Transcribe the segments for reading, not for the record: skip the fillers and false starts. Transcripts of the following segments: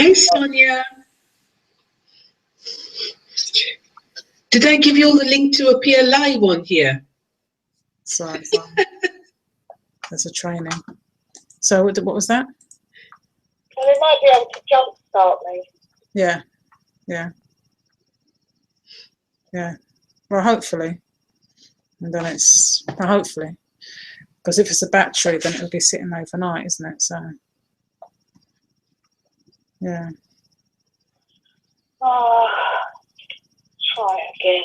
Hi, Sonia. Did I give you all the link to appear live on here? So there's a training. So what was that? Well, they might be able to jumpstart me. Yeah. Well, hopefully. And then hopefully. Because if it's a battery, then it'll be sitting overnight, isn't it? So, yeah. Oh, try again.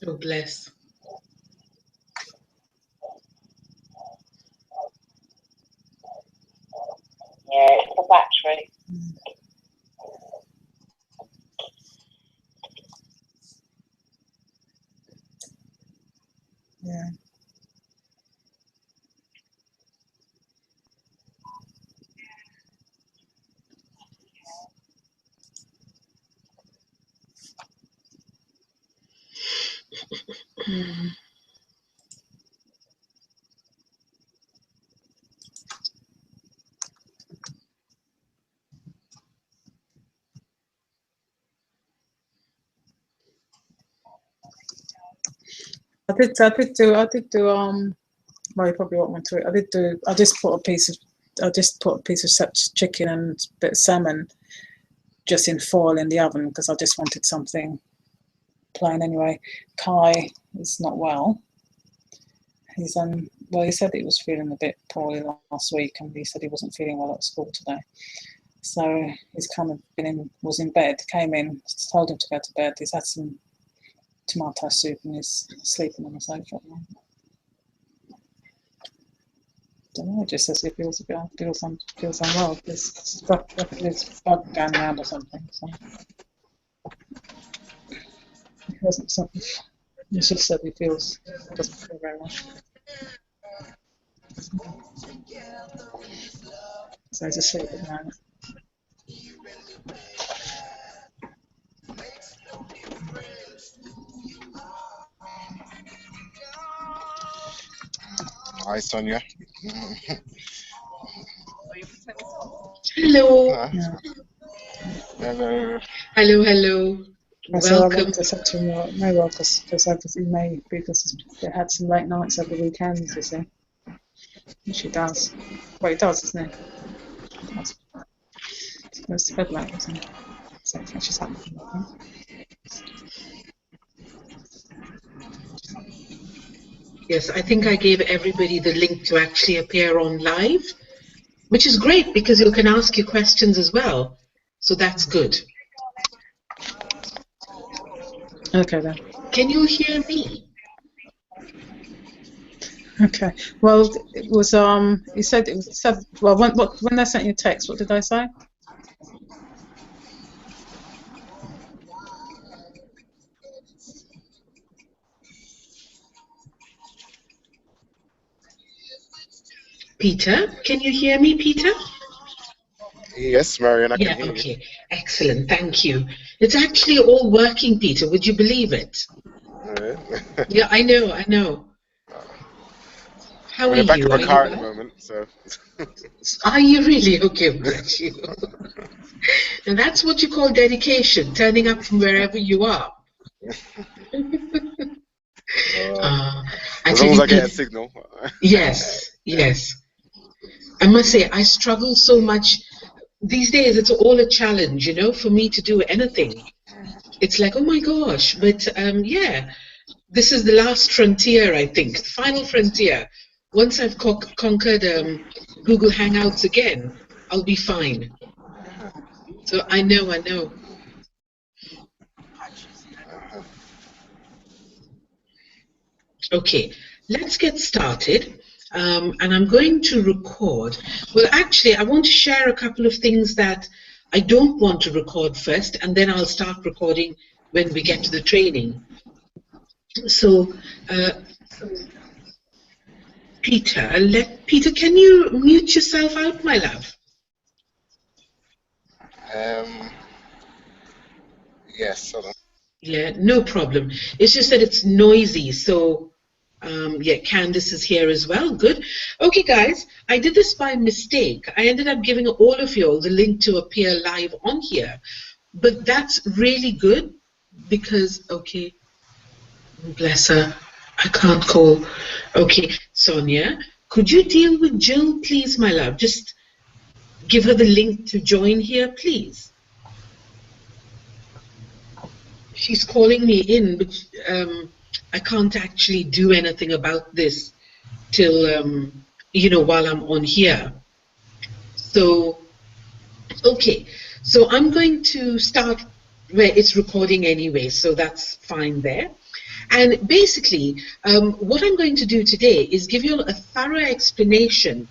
Oh, bless. Yeah, it's the battery. Yeah. I did do well, you probably won't want to. I just put a piece of chicken and a bit of salmon just in foil in the oven because I just wanted something plain anyway. Kai is not well. He's well, he said he was feeling a bit poorly last week, and he said he wasn't feeling well at school today. So he's kind of was in bed, came in, told him to go to bed. He's had some tomato soup and he's sleeping on the sofa. Don't know, it just says he feels unwell. There's stuff, there's bug going around or something. So it wasn't something. He just said he doesn't feel very well. So he's asleep at the moment. Hi, Sonia. Hello. Yeah. Hello. Hello. So Welcome. I said to him, no, well, because he may, because they had some late nights over the weekends, you see. Which he does. Well, he does, isn't he? He does. He goes to bed late, doesn't he? So it just happened. Yes, I think I gave everybody the link to actually appear on live, which is great because you can ask your questions as well. So that's good. Okay then. Can you hear me? Okay. Well, it was he said it was well when they sent you a text, what did they say? Peter, can you hear me, Peter? Yes, Marion, I can hear you. Okay, excellent, thank you. It's actually all working, Peter, would you believe it? Yeah, I know. How I'm are in the back you? of a Are car you at the well? moment, so. Are you really? Okay, bless you. And that's what you call dedication, turning up from wherever you are. As long as I get a signal. Yes. I must say, I struggle so much. These days, it's all a challenge, for me to do anything. It's like, oh my gosh, but yeah, this is the last frontier, I think, the final frontier. Once I've conquered Google Hangouts again, I'll be fine. So I know. Okay, let's get started. And I'm going to record. Well, actually, I want to share a couple of things that I don't want to record first, and then I'll start recording when we get to the training. So, Peter, can you mute yourself out, my love? Yes, hold on. Yeah, no problem. It's just that it's noisy, so Yeah, Candice is here as well. Good. Okay, guys, I did this by mistake. I ended up giving all of you all the link to appear live on here. But that's really good because, okay, bless her, I can't call. Okay, Sonia, could you deal with Jill, please, my love? Just give her the link to join here, please. She's calling me in, but I can't actually do anything about this till, you know, while I'm on here. So, okay, so I'm going to start where it's recording anyway, so that's fine there. And basically, what I'm going to do today is give you a thorough explanation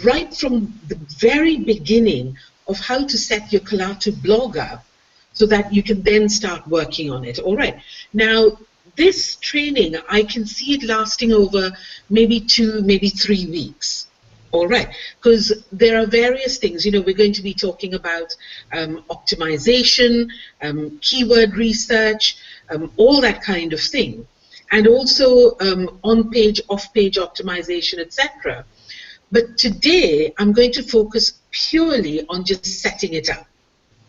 right from the very beginning of how to set your Kalatu blog up so that you can then start working on it. All right. Now, this training, I can see it lasting over maybe 2, maybe 3 weeks. All right, because there are various things. You know, we're going to be talking about optimization, keyword research, all that kind of thing, and also on-page, off-page optimization, etc. But today, I'm going to focus purely on just setting it up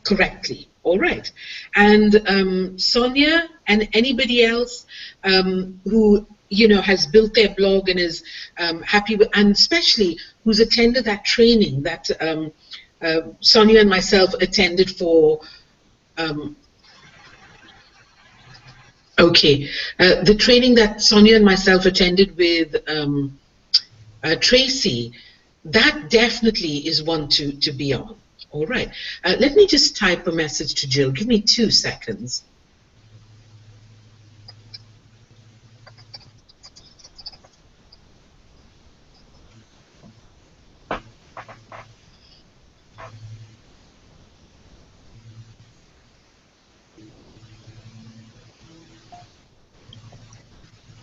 correctly. All right, and Sonia and anybody else who, you know, has built their blog and is happy with, and especially who's attended that training that Sonia and myself attended for, the training that Sonia and myself attended with Tracy, that definitely is one to be on. All right, let me just type a message to Jill. Give me 2 seconds.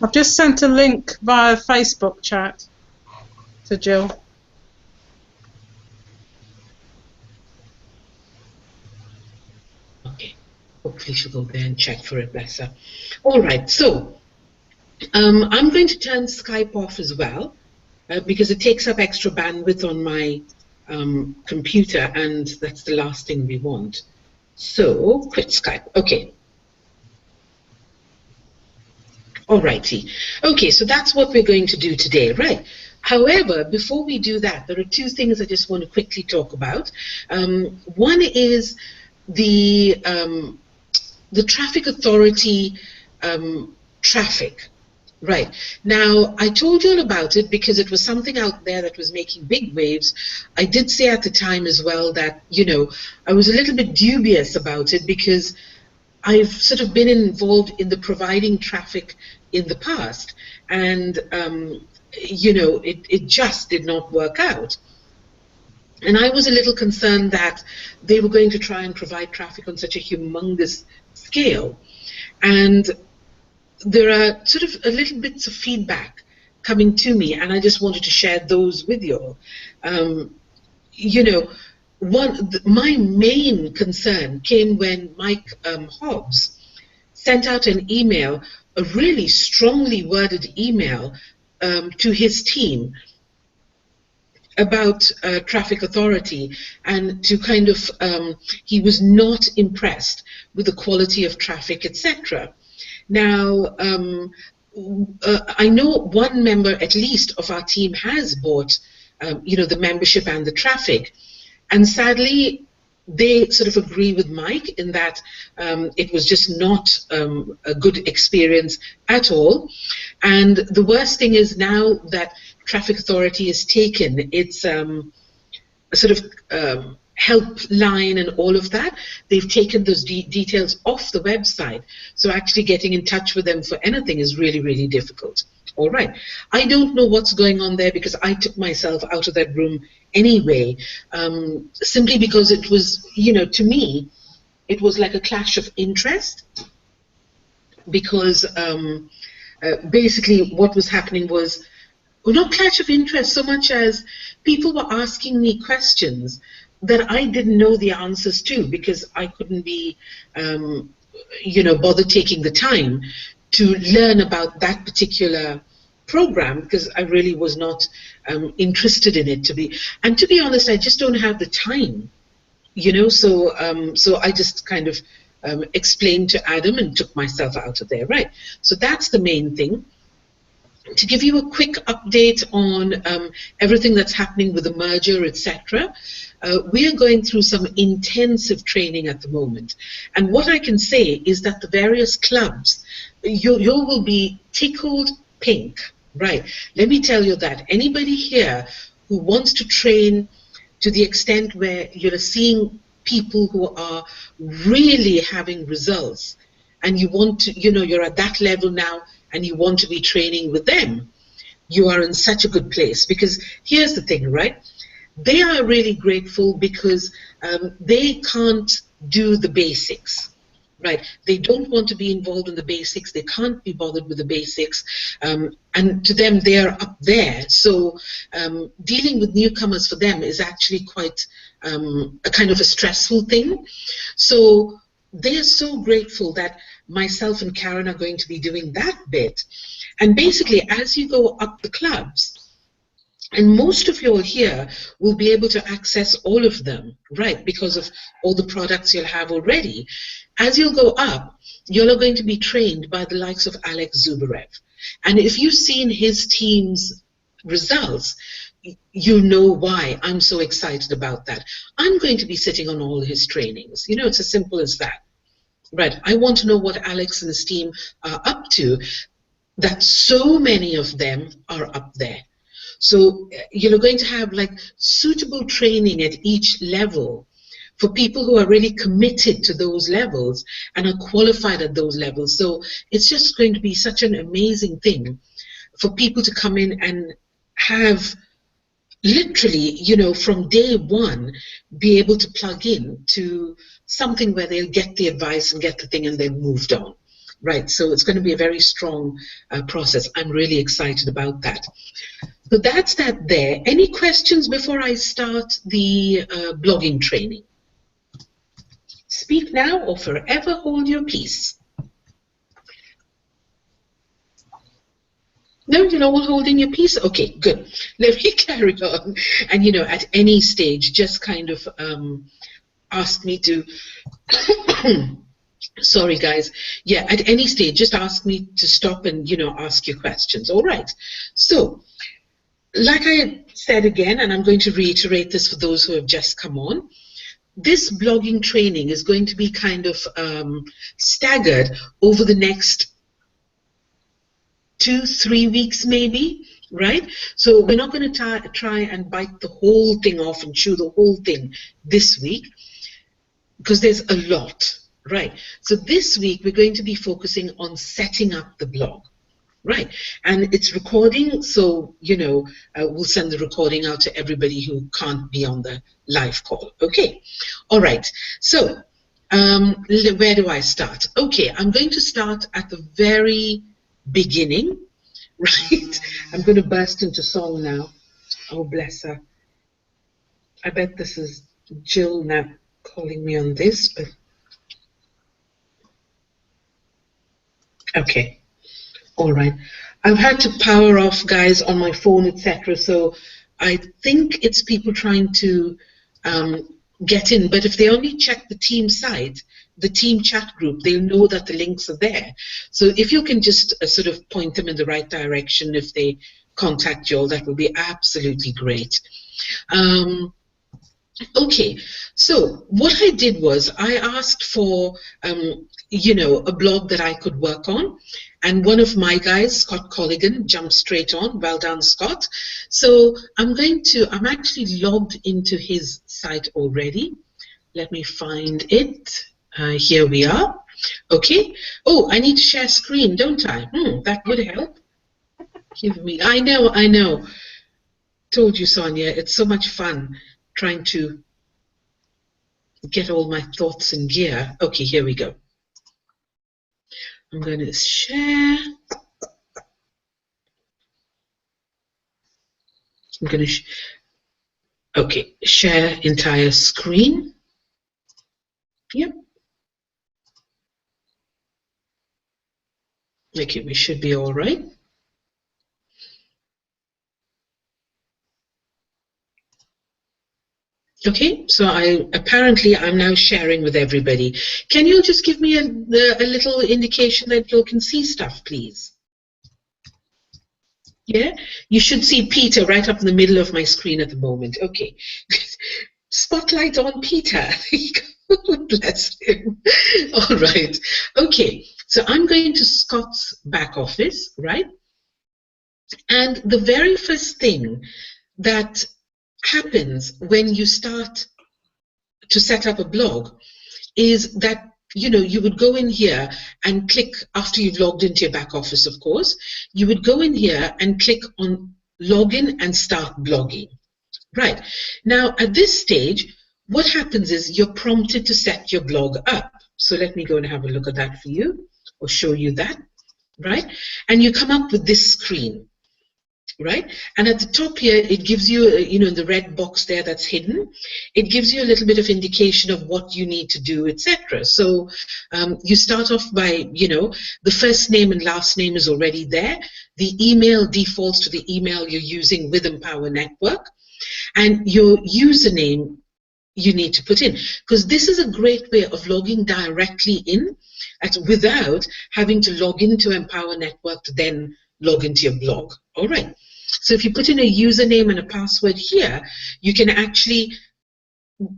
I've just sent a link via Facebook chat to Jill. Okay, hopefully she'll go there and check for it, bless her. All right, so I'm going to turn Skype off as well because it takes up extra bandwidth on my computer, and that's the last thing we want. So, quit Skype. Okay. Alrighty. Okay, so that's what we're going to do today, right? However, before we do that, there are 2 things I just want to quickly talk about. One is the traffic authority traffic. Right. Now, I told you all about it because it was something out there that was making big waves. I did say at the time as well that, you know, I was a little bit dubious about it because I've sort of been involved in the providing traffic in the past, and you know, it just did not work out. And I was a little concerned that they were going to try and provide traffic on such a humongous scale. And there are sort of a little bits of feedback coming to me, and I just wanted to share those with you all. You know, my main concern came when Mike Hobbs sent out an email, a really strongly worded email to his team about traffic authority, and to kind of, he was not impressed with the quality of traffic, etc. Now, I know one member at least of our team has bought, you know, the membership and the traffic. And sadly, they sort of agree with Mike in that it was just not a good experience at all. And the worst thing is now that Traffic Authority is taken, it's a sort of helpline and all of that. They've taken those details off the website. So actually getting in touch with them for anything is really, really difficult. All right. I don't know what's going on there because I took myself out of that room anyway, simply because it was, you know, to me, it was like a clash of interest, because basically what was happening was, well, not clash of interest so much as people were asking me questions that I didn't know the answers to because I couldn't be, you know, bother taking the time to learn about that particular program because I really was not interested in it to be. And to be honest, I just don't have the time, you know. So I just kind of explained to Adam and took myself out of there, right? So that's the main thing. To give you a quick update on everything that's happening with the merger, etc., we are going through some intensive training at the moment. And what I can say is that the various clubs, you will be tickled pink, right? Let me tell you that. Anybody here who wants to train to the extent where you're seeing people who are really having results, and you want to, you know, you're at that level now, and you want to be training with them, you are in such a good place. Because here's the thing, right? They are really grateful because they can't do the basics, right? They don't want to be involved in the basics. They can't be bothered with the basics. And to them, they are up there. So dealing with newcomers for them is actually quite a kind of a stressful thing. So they are so grateful that myself and Karen are going to be doing that bit. And basically, as you go up the clubs, and most of you all here will be able to access all of them, right, because of all the products you'll have already. As you'll go up, you're going to be trained by the likes of Alex Zubarev. And if you've seen his team's results, you know why I'm so excited about that. I'm going to be sitting on all his trainings. You know, it's as simple as that. Right, I want to know what Alex and his team are up to, that so many of them are up there. So you're going to have like suitable training at each level for people who are really committed to those levels and are qualified at those levels. So it's just going to be such an amazing thing for people to come in and have literally, you know, from day one, be able to plug in to something where they'll get the advice and get the thing and then moved on. Right, so it's going to be a very strong process. I'm really excited about that. So that's that there. Any questions before I start the blogging training? Speak now or forever hold your peace. No, you're all holding your peace? Okay, good. Let me carry on. And, you know, at any stage, just kind of ask me to... Sorry, guys. Yeah, at any stage, just ask me to stop and, you know, ask your questions. All right. So, like I said again, and I'm going to reiterate this for those who have just come on, this blogging training is going to be kind of staggered over the next 2-3 weeks maybe, right? So we're not going to try and bite the whole thing off and chew the whole thing this week, because there's a lot, right? So this week we're going to be focusing on setting up the blog, right? And it's recording, so, you know, we'll send the recording out to everybody who can't be on the live call. Okay, all right. So where do I start? Okay, I'm going to start at the very beginning, right? I'm going to burst into song now. Oh, bless her. I bet this is Jill now calling me on this, but okay. All right. I've had to power off, guys, on my phone, etc. So I think it's people trying to get in. But if they only check the team site, the team chat group, they'll know that the links are there. So if you can just sort of point them in the right direction if they contact you all, that will be absolutely great. Okay, so what I did was I asked for, you know, a blog that I could work on, and one of my guys, Scott Colligan, jumped straight on. Well done, Scott. So I'm actually logged into his site already. Let me find it. Here we are. Okay. Oh, I need to share screen, don't I? That would help. Give me. I know. Told you, Sonia. It's so much fun trying to get all my thoughts in gear. Okay, here we go. I'm going to share. I'm going to share entire screen. Yep. Okay, we should be all right. Okay, so I'm now sharing with everybody. Can you just give me a little indication that you can see stuff, please? Yeah, you should see Peter right up in the middle of my screen at the moment. Okay, spotlight on Peter. Bless him. All right. Okay, so I'm going to Scott's back office, right? And the very first thing that happens when you start to set up a blog is that you would go in here and click, after you've logged into your back office, of course, you would go in here and click on login and start blogging. Right. Now, at this stage, what happens is you're prompted to set your blog up. So let me go and have a look at that for you, or show you that, right? And you come up with this screen. Right, and at the top here it gives you, in the red box there that's hidden, it gives you a little bit of indication of what you need to do, etc. So you start off by, the first name and last name is already there. The email defaults to the email you're using with Empower Network, and your username you need to put in, because this is a great way of logging directly in without having to log into Empower Network to then log into your blog. All right. So if you put in a username and a password here, you can actually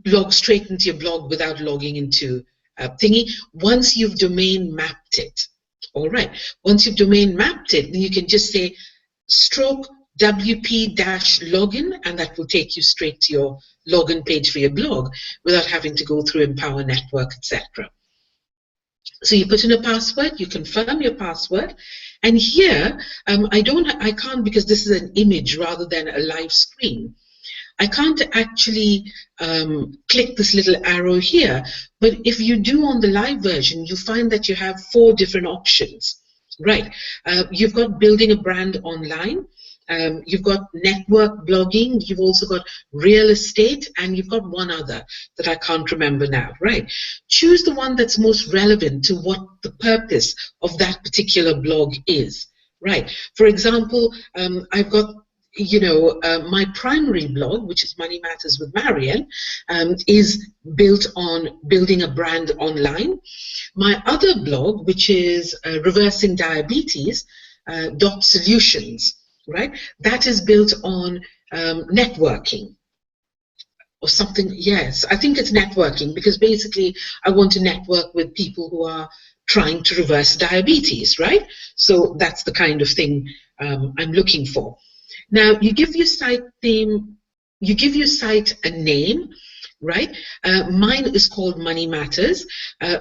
log straight into your blog without logging into thingy once you've domain mapped it. All right. Once you've domain mapped it, then you can just say stroke WP-login, and that will take you straight to your login page for your blog without having to go through Empower Network, etc. So you put in a password, you confirm your password, and here I can't, because this is an image rather than a live screen. I can't actually click this little arrow here, but if you do on the live version, you find that you have 4 different options. Right, you've got building a brand online, you've got network blogging, you've also got real estate, and you've got one other that I can't remember now. Right, choose the one that's most relevant to what the purpose of that particular blog is. Right, for example, I've got my primary blog, which is Money Matters with Marianne, is built on building a brand online. My other blog, which is Reversing Diabetes, .solutions, right? That is built on networking or something. Yes, I think it's networking, because basically I want to network with people who are trying to reverse diabetes, right? So that's the kind of thing I'm looking for. Now, you give your site name, you give your site a name, right? Mine is called Money Matters.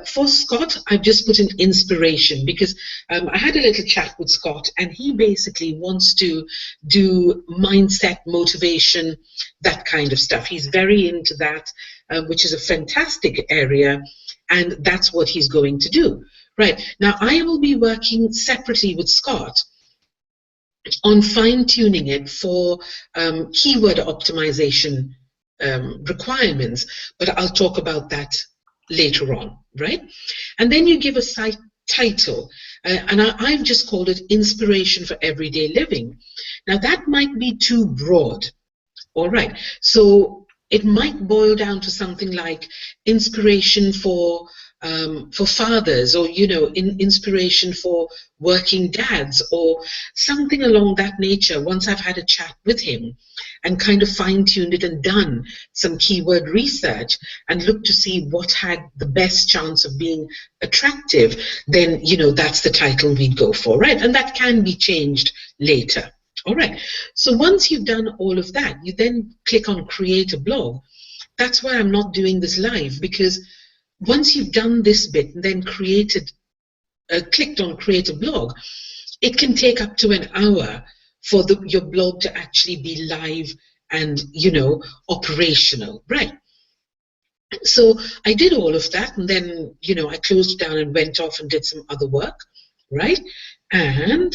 For Scott, I've just put an inspiration, because I had a little chat with Scott, and he basically wants to do mindset, motivation, that kind of stuff. He's very into that, which is a fantastic area, and that's what he's going to do. Right, now I will be working separately with Scott on fine-tuning it for keyword optimization requirements, but I'll talk about that later on, right? And then you give a site title, and I've just called it Inspiration for Everyday Living. Now that might be too broad, all right? So it might boil down to something like inspiration for fathers, or inspiration for working dads, or something along that nature, once I've had a chat with him and kind of fine-tuned it and done some keyword research and looked to see what had the best chance of being attractive, then that's the title we'd go for, right? And that can be changed later. All right, so once you've done all of that, you then click on create a blog. That's why I'm not doing this live, because once you've done this bit and then clicked on create a blog, it can take up to an hour for your blog to actually be live and operational, right? So I did all of that, and then I closed it down and went off and did some other work, right? And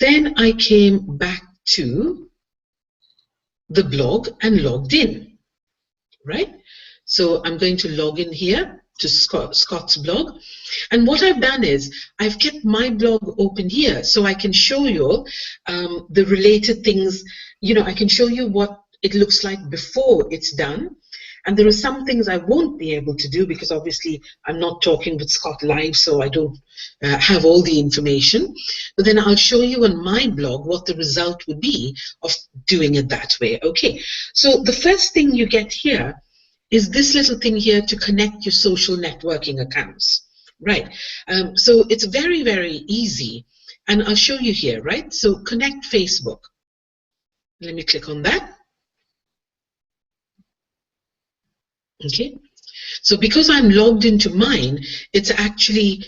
then I came back to the blog and logged in, right? So I'm going to log in here to Scott's blog. And what I've done is I've kept my blog open here so I can show you all the related things. I can show you what it looks like before it's done. And there are some things I won't be able to do because obviously I'm not talking with Scott live, so I don't have all the information. But then I'll show you on my blog what the result would be of doing it that way. Okay, so the first thing you get here is this little thing here to connect your social networking accounts. Right, so it's very, very easy. And I'll show you here, right? So connect Facebook. Let me click on that. Okay, so because I'm logged into mine, it's actually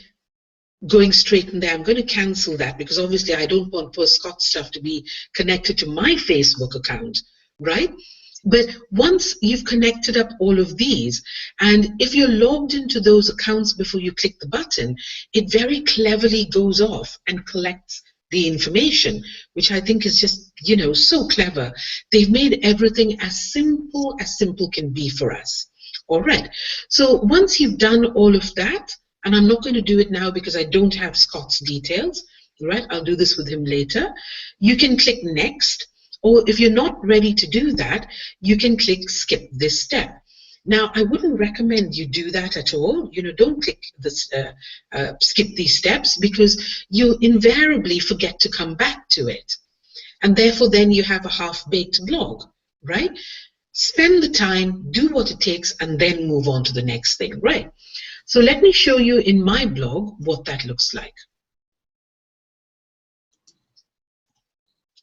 going straight in there. I'm going to cancel that because obviously I don't want poor Scott stuff to be connected to my Facebook account, right? But once you've connected up all of these, and if you're logged into those accounts before you click the button, it very cleverly goes off and collects the information, which I think is just, you know, so clever. They've made everything as simple can be for us. All right, so once you've done all of that, and I'm not going to do it now because I don't have Scott's details, right? I'll do this with him later. You can click next, or if you're not ready to do that, you can click skip this step. Now, I wouldn't recommend you do that at all. You know, don't click this, skip these steps because you'll invariably forget to come back to it. And therefore, then you have a half-baked blog, right? Spend the time, do what it takes, and then move on to the next thing, right? So let me show you in my blog what that looks like.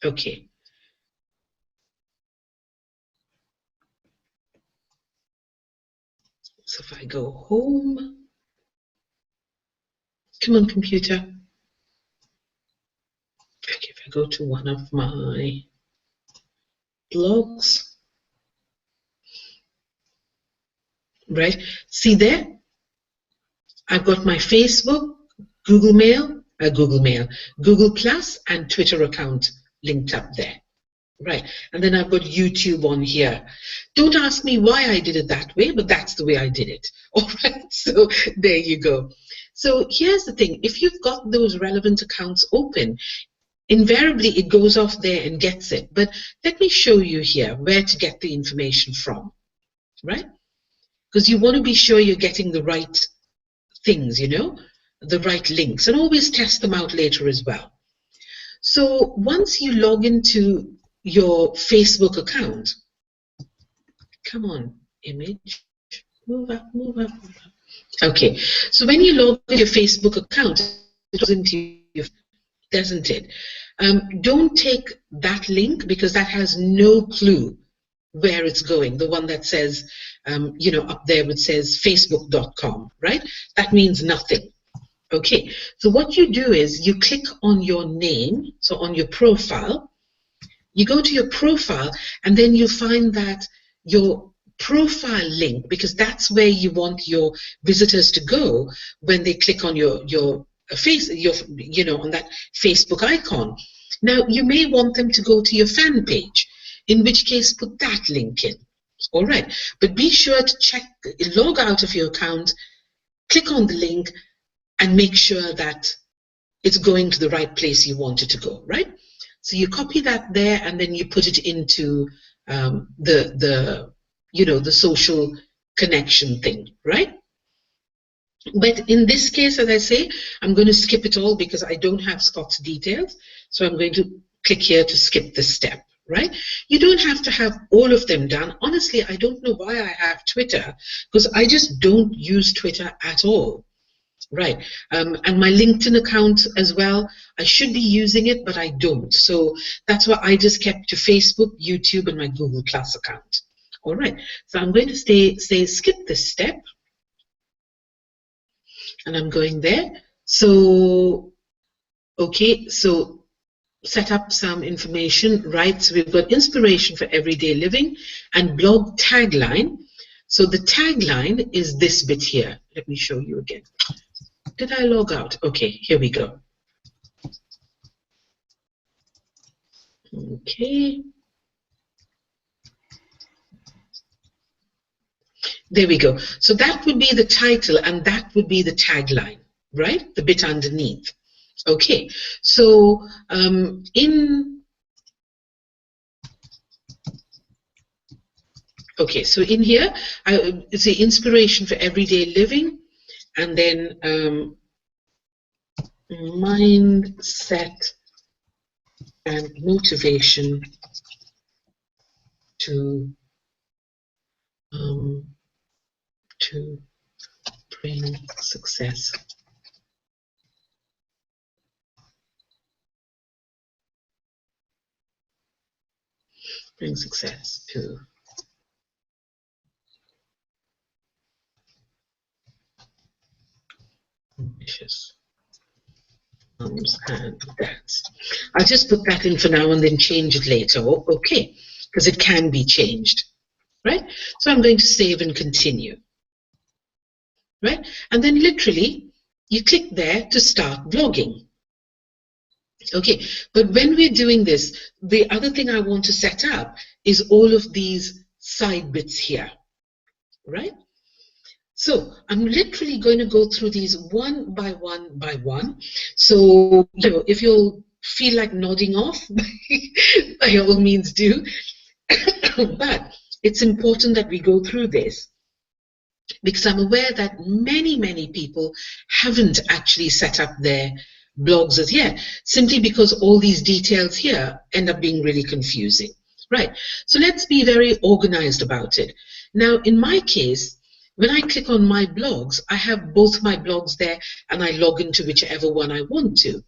Okay. So if I go home, come on, computer. Okay, if I go to one of my blogs, right? See there? I've got my Facebook, Google Mail, Google Plus, and Twitter account linked up there. Right, and then I've got YouTube on here. Don't ask me why I did it that way, but that's the way I did it. All right, so there you go. So here's the thing. If you've got those relevant accounts open, invariably it goes off there and gets it. But let me show you here where to get the information from, right? Because you want to be sure you're getting the right things, you know, the right links, and always test them out later as well. So once you log into your Facebook account, come on, image, move up, move up, move up. Okay, so when you log into your Facebook account, it goes into your, doesn't it? Don't take that link because that has no clue where it's going. The one that says, you know, up there which says facebook.com, right? That means nothing. Okay, so what you do is you click on your name, so on your profile, you go to your profile, and then you find that your profile link, because that's where you want your visitors to go when they click on your face, you know, on that Facebook icon. Now, you may want them to go to your fan page, in which case put that link in. All right, but be sure to check, log out of your account, click on the link, and make sure that it's going to the right place you want it to go, right? So you copy that there, and then you put it into the you know, the social connection thing, right? But in this case, as I say, I'm going to skip it all because I don't have Scott's details. So I'm going to click here to skip this step, right? You don't have to have all of them done. Honestly, I don't know why I have Twitter, because I just don't use Twitter at all. Right, and my LinkedIn account as well, I should be using it, but I don't. So that's why I just kept to Facebook, YouTube, and my Google Plus account. All right, so I'm going to say skip this step, and I'm going there. So, okay, so set up some information, right? So we've got inspiration for everyday living and blog tagline. So the tagline is this bit here. Let me show you again. Did I log out? Okay, here we go. Okay. There we go. So that would be the title, and that would be the tagline, right? The bit underneath. Okay. So in Okay, so in here, it's the inspiration for everyday living, and then mindset and motivation to bring success. Bring success to ambitious moms and dads. I'll just put that in for now and then change it later. Okay, because it can be changed, right? So I'm going to save and continue, right? And then literally you click there to start blogging. Okay, but when we're doing this, the other thing I want to set up is all of these side bits here, right? So I'm literally going to go through these one by one by one. So, you know, if you'll feel like nodding off, by all means do. But it's important that we go through this, because I'm aware that many people haven't actually set up their blogs as yet, simply because all these details here end up being really confusing. Right, so let's be very organized about it. Now, in my case, when I click on my blogs, I have both my blogs there and I log into whichever one I want to.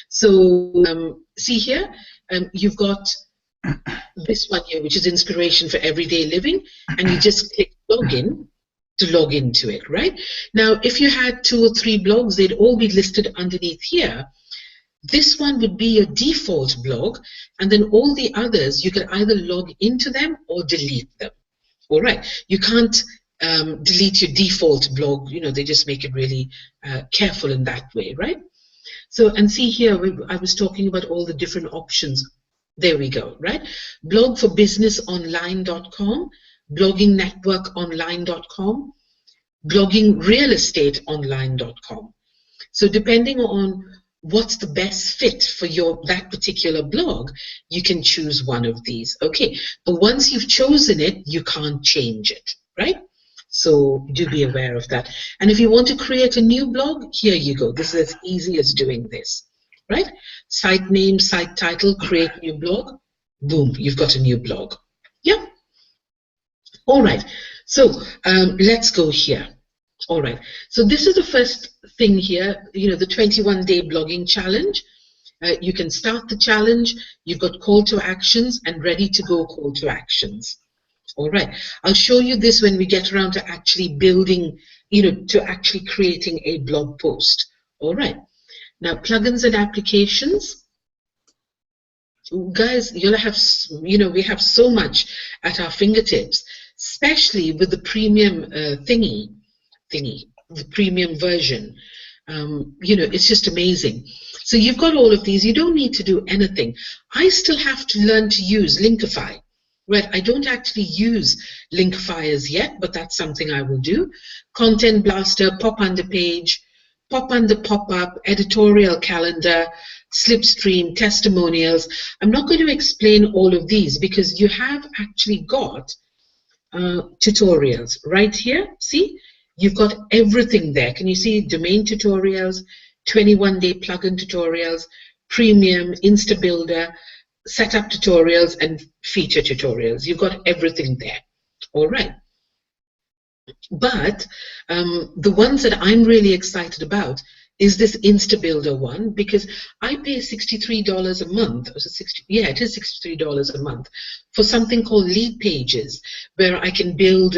So see here, you've got this one here, which is inspiration for everyday living, and you just click login to log into it, right? Now, if you had 2 or 3 blogs, they'd all be listed underneath here. This one would be your default blog, and then all the others, you can either log into them or delete them. All right, you can't delete your default blog, you know, they just make it really careful in that way, right? So, and see here, I was talking about all the different options. There we go, right? blogforbusinessonline.com, bloggingnetworkonline.com, bloggingrealestateonline.com. So depending on what's the best fit for that particular blog, you can choose one of these. Okay, but once you've chosen it, you can't change it, right? So do be aware of that. And if you want to create a new blog, here you go. This is as easy as doing this, right? Site name, site title, create new blog. Boom, you've got a new blog. Yeah. All right. So let's go here. All right. So this is the first thing here, you know, the 21-day blogging challenge. You can start the challenge. You've got call to actions and ready to go call to actions. All right. I'll show you this when we get around to actually building, you know, to actually creating a blog post. All right. Now, plugins and applications. Guys, you'll have, you know, we have so much at our fingertips, especially with the premium thingy, the premium version. You know, it's just amazing. So you've got all of these. You don't need to do anything. I still have to learn to use Linkify. Right, I don't actually use Linkify as yet, but that's something I will do. Content Blaster, Pop Under Page, Pop Under Pop-Up, Editorial Calendar, Slipstream, Testimonials. I'm not going to explain all of these because you have actually got tutorials right here. See, you've got everything there. Can you see domain tutorials, 21-day plugin tutorials, premium, InstaBuilder, setup tutorials, and feature tutorials. You've got everything there. All right. But the ones that I'm really excited about is this InstaBuilder one, because I pay $63 a month. Or 60, yeah, it is $63 a month for something called Lead Pages, where I can build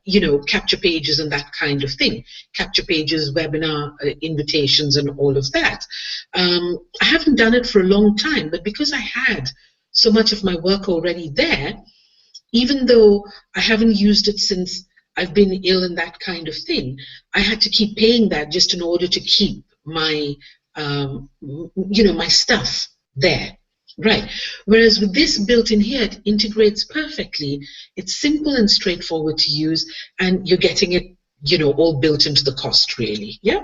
you know, capture pages and that kind of thing. Capture pages, webinar invitations, and all of that. I haven't done it for a long time, but because I had so much of my work already there, even though I haven't used it since I've been ill and that kind of thing, I had to keep paying that just in order to keep my, you know, my stuff there. Right. Whereas with this built in here, it integrates perfectly. It's simple and straightforward to use, and you're getting it, you know, all built into the cost, really. Yeah.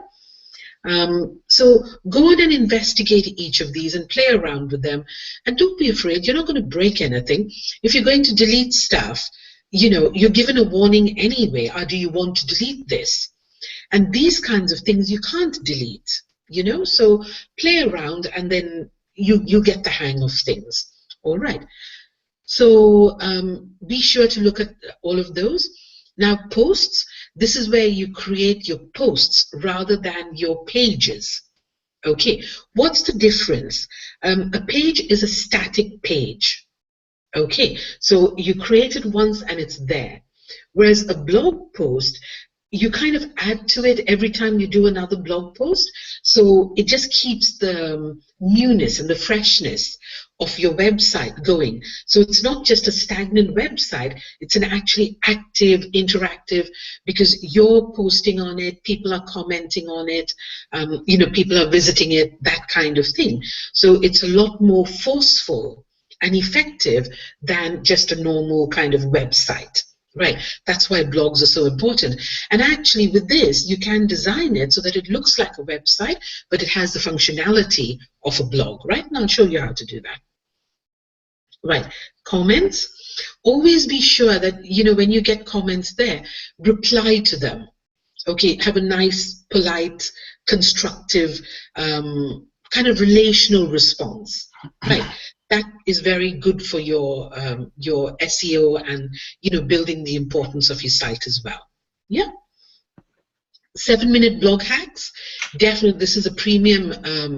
So go on and investigate each of these and play around with them, and don't be afraid. You're not going to break anything. If you're going to delete stuff, you know, you're given a warning anyway. Or do you want to delete this? And these kinds of things you can't delete, you know. So play around, and then you get the hang of things. All right. So be sure to look at all of those. Now, posts, this is where you create your posts rather than your pages. Okay, what's the difference? A page is a static page. Okay, so you create it once and it's there. Whereas a blog post, you kind of add to it every time you do another blog post. So it just keeps the newness and the freshness of your website going. So it's not just a stagnant website, it's an actually active, interactive, because you're posting on it, people are commenting on it, you know, people are visiting it, that kind of thing. So it's a lot more forceful and effective than just a normal kind of website. Right, that's why blogs are so important. And actually with this, you can design it so that it looks like a website, but it has the functionality of a blog, right? And I'll show you how to do that. Right, comments. Always be sure that, you know, when you get comments there, reply to them. Okay, have a nice, polite, constructive, kind of relational response, right? That is very good for your SEO and, you know, building the importance of your site as well. Yeah. 7-minute blog hacks. Definitely, this is a premium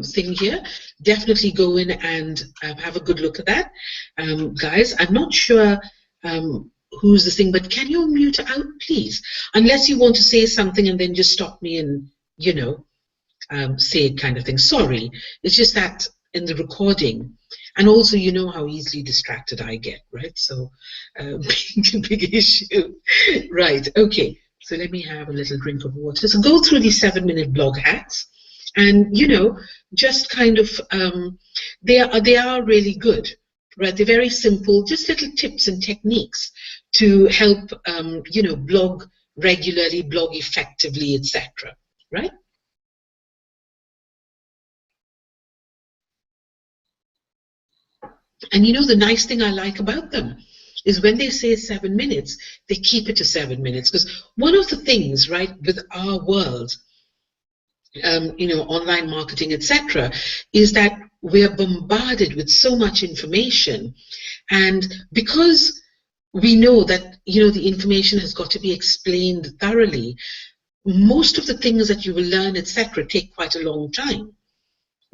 thing here. Definitely go in and have a good look at that, guys. I'm not sure who's the thing, but can you mute out, please? Unless you want to say something and then just stop me and, you know, say it kind of thing. Sorry, it's just that in the recording. And also, you know how easily distracted I get, right? So, big issue. Right, okay. So let me have a little drink of water. So go through these 7-minute blog hacks. And, you know, just kind of, they are really good, right? They're very simple, just little tips and techniques to help, you know, blog regularly, blog effectively, etc., right? And you know, the nice thing I like about them is when they say 7 minutes, they keep it to 7 minutes. Because one of the things, right, with our world, you know, online marketing, etc., is that we're bombarded with so much information. And because we know that, you know, the information has got to be explained thoroughly, most of the things that you will learn, etc., take quite a long time.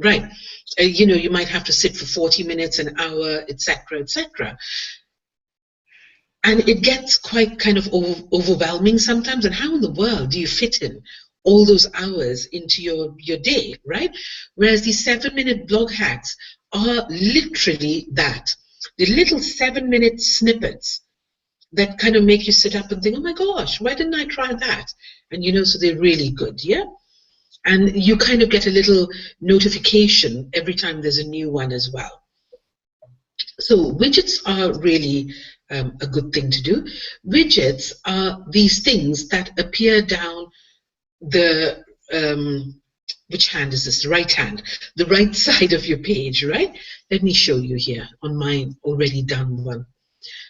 Right, you know, you might have to sit for 40 minutes, an hour, etc., etc. And it gets quite kind of overwhelming sometimes. And how in the world do you fit in all those hours into your day, right? Whereas these 7-minute blog hacks are literally that. The little 7-minute snippets that kind of make you sit up and think, oh my gosh, why didn't I try that? And, you know, so they're really good, yeah? And you kind of get a little notification every time there's a new one as well. So widgets are really a good thing to do. Widgets are these things that appear down the, which hand is this? The right hand. The right side of your page, right? Let me show you here on my already done one.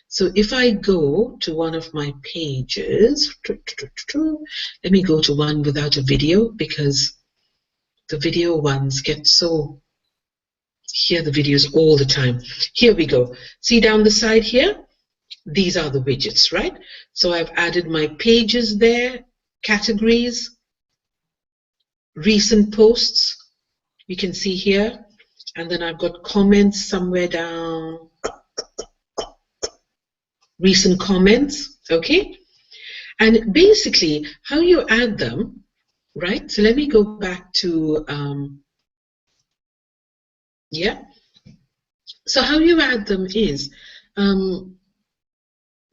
So if I go to one of my pages, let me go to one without a video, because the video ones get so, hear the videos all the time. Here we go. See down the side here? These are the widgets, right? So I've added my pages there, categories, recent posts, you can see here, and then I've got comments somewhere down. Recent comments, okay? And basically, how you add them, right? So let me go back to, yeah. So how you add them is,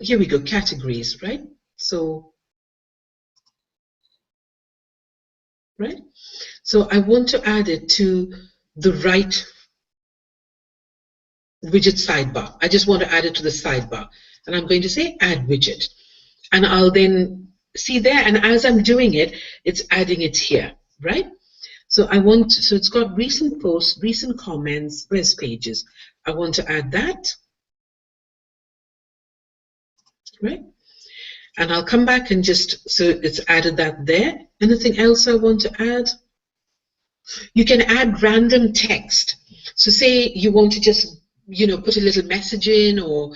here we go, categories, right? So, right? So I want to add it to the right widget sidebar. I just want to add it to the sidebar. And I'm going to say add widget. And I'll then see there, and as I'm doing it, it's adding it here, right? So so it's got recent posts, recent comments, where's pages? I want to add that, right? And I'll come back and so it's added that there. Anything else I want to add? You can add random text. So say you want to just, put a little message in, or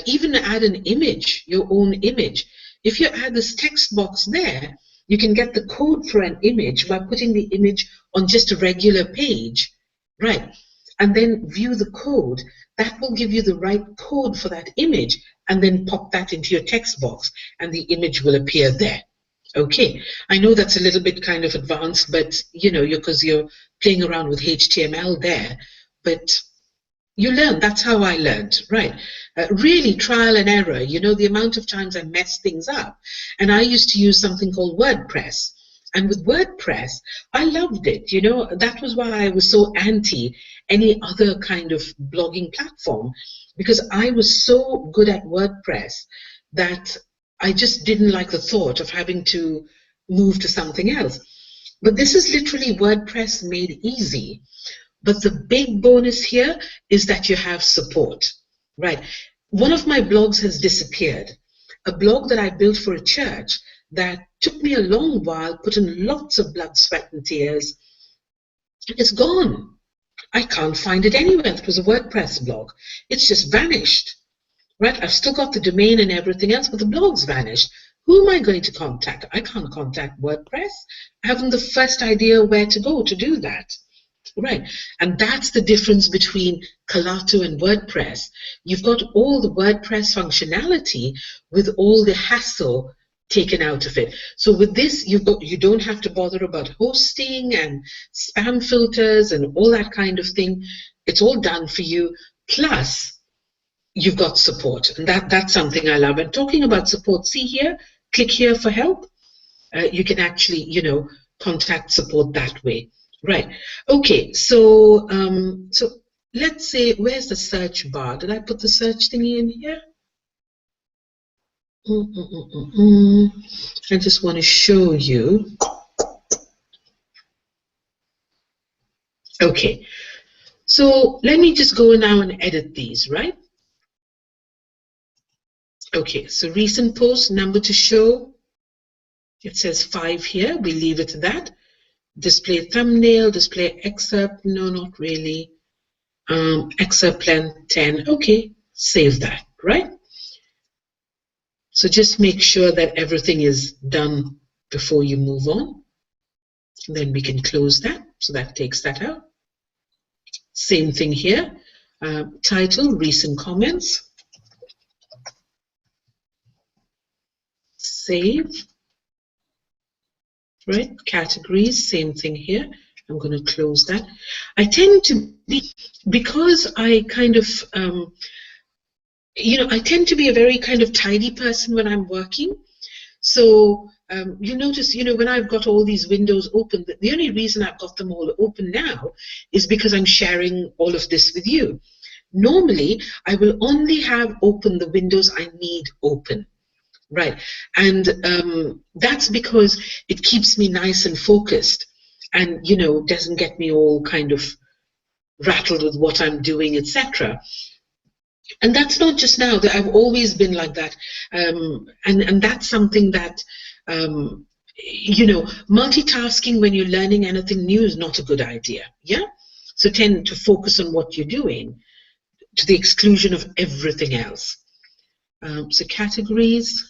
even add an image, your own image. If you add this text box there, you can get the code for an image by putting the image on just a regular page, right? And then view the code. That will give you the right code for that image, and then pop that into your text box, and the image will appear there. Okay, I know that's a little bit kind of advanced, but because you're playing around with HTML there, but you learn. That's how I learned, right? Really trial and error. The amount of times I messed things up. And I used to use something called WordPress. And with WordPress, I loved it. That was why I was so anti any other kind of blogging platform, because I was so good at WordPress that I just didn't like the thought of having to move to something else. But this is literally WordPress made easy. But the big bonus here is that you have support, right? One of my blogs has disappeared. A blog that I built for a church that took me a long while, put in lots of blood, sweat, and tears. It's gone. I can't find it anywhere. It was a WordPress blog. It's just vanished. Right? I've still got the domain and everything else, but the blog's vanished. Who am I going to contact? I can't contact WordPress. I haven't the first idea where to go to do that. Right? And that's the difference between Calato and WordPress. You've got all the WordPress functionality with all the hassle taken out of it. So with this, you don't have to bother about hosting and spam filters and all that kind of thing. It's all done for you. Plus, you've got support, and that's something I love. And talking about support, see here, click here for help. You can actually, contact support that way, right? Okay, so so let's say, where's the search bar? Did I put the search thingy in here? I just want to show you. Okay, so let me just go now and edit these, right? Okay, so recent post, number to show, it says 5 here, we leave it to that. Display thumbnail, display excerpt, no, not really. Excerpt length 10, okay, save that, right? So just make sure that everything is done before you move on. And then we can close that, so that takes that out. Same thing here, title, recent comments. Save, right? Categories, same thing here. I'm going to close that. I tend to be, because I kind of, I tend to be a very kind of tidy person when I'm working. So you notice, when I've got all these windows open, the only reason I've got them all open now is because I'm sharing all of this with you. Normally, I will only have open the windows I need open. Right, and that's because it keeps me nice and focused, and doesn't get me all kind of rattled with what I'm doing, etc. And that's not just now. That I've always been like that, and that's something that multitasking when you're learning anything new is not a good idea. Yeah, so tend to focus on what you're doing to the exclusion of everything else. So categories.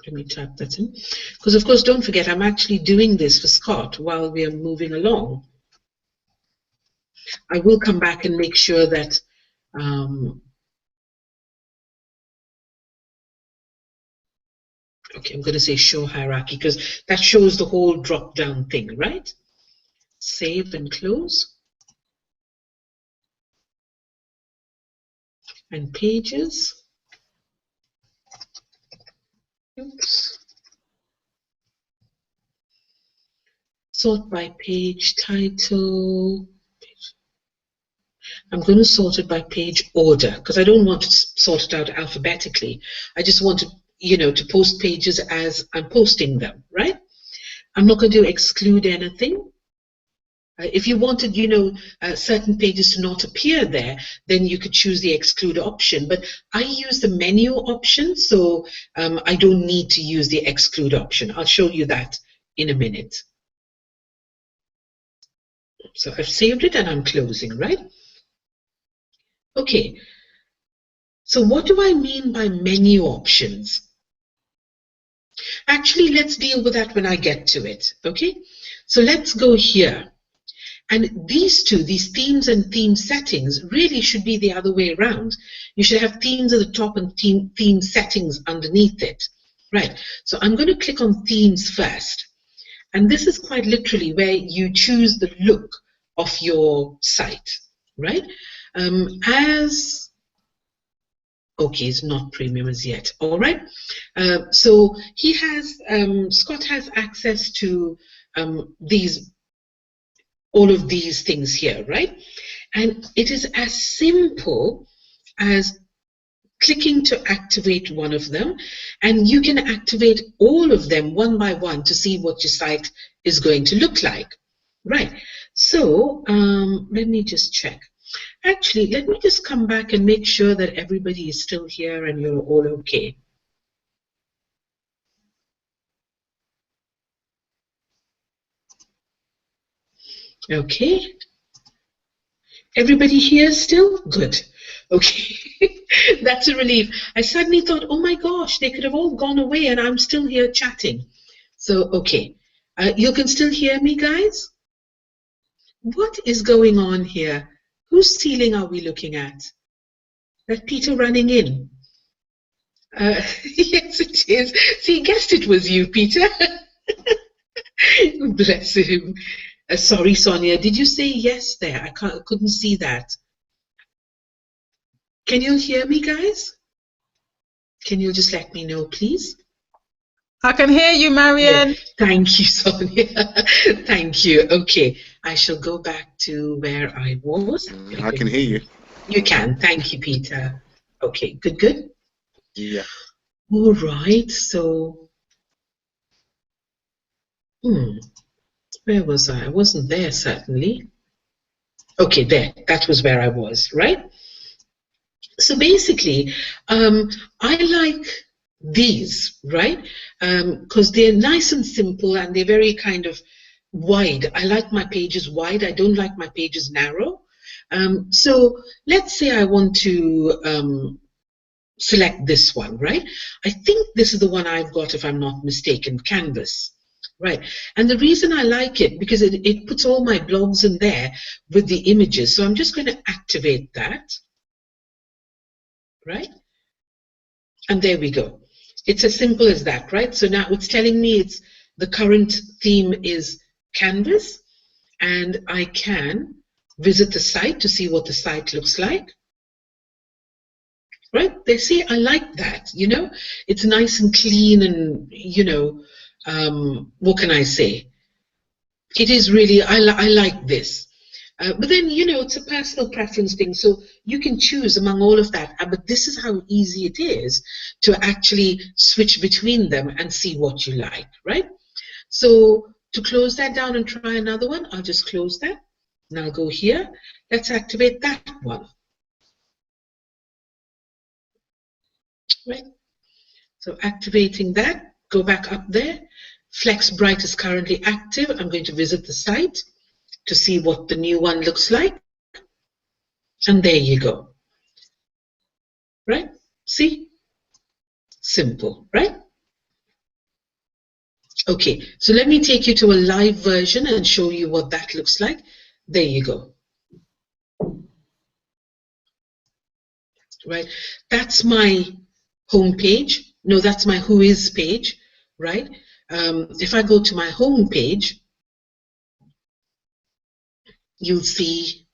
Let me type that in. Because, of course, don't forget, I'm actually doing this for Scott while we are moving along. I will come back and make sure that okay, I'm going to say show hierarchy, because that shows the whole drop-down thing, right? Save and close. And pages. Oops. Sort by page, title. I'm going to sort it by page order, because I don't want to sort it out alphabetically. I just want to, to post pages as I'm posting them, right? I'm not going to exclude anything. If you wanted, you know, certain pages to not appear there, then you could choose the exclude option. But I use the menu option, so I don't need to use the exclude option. I'll show you that in a minute. So I've saved it and I'm closing, right? Okay. So what do I mean by menu options? Actually, let's deal with that when I get to it, okay? So let's go here. And these two, these themes and theme settings, really should be the other way around. You should have themes at the top and theme settings underneath it. Right, so I'm going to click on themes first. And this is quite literally where you choose the look of your site, right? Okay, it's not premium as yet. All right. So he has, Scott has access to all of these things here, right? And it is as simple as clicking to activate one of them, and you can activate all of them one by one to see what your site is going to look like, right? So let me just check. Actually, let me just come back and make sure that everybody is still here and you're all okay. Okay. Everybody here still? Good. Okay. That's a relief. I suddenly thought, oh my gosh, they could have all gone away and I'm still here chatting. So, okay. You can still hear me, guys? What is going on here? Whose ceiling are we looking at? That Peter running in? Yes, it is. See, guessed it was you, Peter. Bless him. Sorry, Sonia. Did you say yes there? I couldn't see that. Can you hear me, guys? Can you just let me know, please? I can hear you, Marion. Yeah. Thank you, Sonia. Thank you. Okay, I shall go back to where I was. I can hear you. You can. Thank you, Peter. Okay, good, good. Yeah. All right, so... where was I? I wasn't there, certainly. Okay, there. That was where I was, right? So basically, I like these, right? Because they're nice and simple and they're very kind of wide. I like my pages wide. I don't like my pages narrow. So let's say I want to select this one, right? I think this is the one I've got, if I'm not mistaken, Canvas. Right, and the reason I like it, because it puts all my blogs in there with the images. So I'm just going to activate that. Right? And there we go. It's as simple as that, right? So now it's telling me it's the current theme is Canvas, and I can visit the site to see what the site looks like. Right? They see, I like that, you know? It's nice and clean and, you know, what can I say? It is really, I like this. But then, you know, it's a personal preference thing, so you can choose among all of that. But this is how easy it is to actually switch between them and see what you like, right? So to close that down and try another one, I'll just close that. And I'll go here. Let's activate that one. Right? So activating that, go back up there. Flex Bright is currently active. I'm going to visit the site to see what the new one looks like. And there you go. Right? See? Simple, right? Okay, so let me take you to a live version and show you what that looks like. There you go. Right? That's my home page. No, that's my Who Is page, right? If I go to my home page, you'll see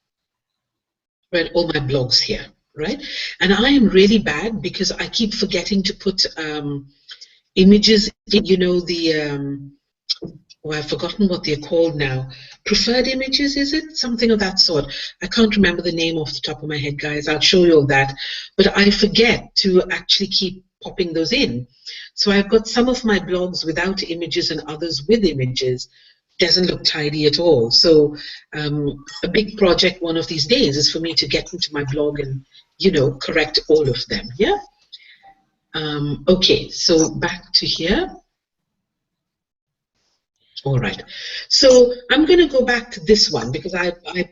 all my blogs here, right? And I am really bad because I keep forgetting to put images in, you know, the oh, I've forgotten what they're called now. Preferred images, is it? Something of that sort. I can't remember the name off the top of my head, guys. I'll show you all that. But I forget to actually keep popping those in. So I've got some of my blogs without images and others with images. Doesn't look tidy at all. So a big project one of these days is for me to get into my blog and, you know, correct all of them. Yeah. Okay, so back to here. All right, so I'm going to go back to this one because I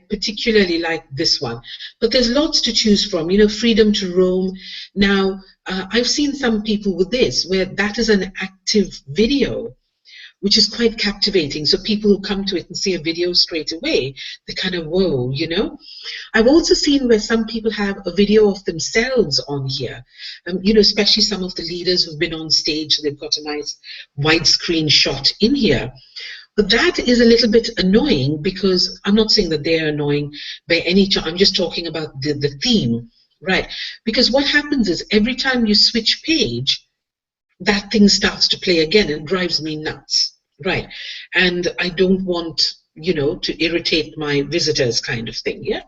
particularly like this one. But there's lots to choose from, you know, freedom to roam. Now, I've seen some people with this where that is an active video, which is quite captivating. So people who come to it and see a video straight away, they kind of, whoa, you know. I've also seen where some people have a video of themselves on here, you know, especially some of the leaders who've been on stage, so they've got a nice widescreen shot in here. But that is a little bit annoying because I'm not saying that they're annoying by any chance. I'm just talking about the theme, right? Because what happens is every time you switch page, that thing starts to play again and drives me nuts, right? And I don't want, you know, to irritate my visitors kind of thing, yeah?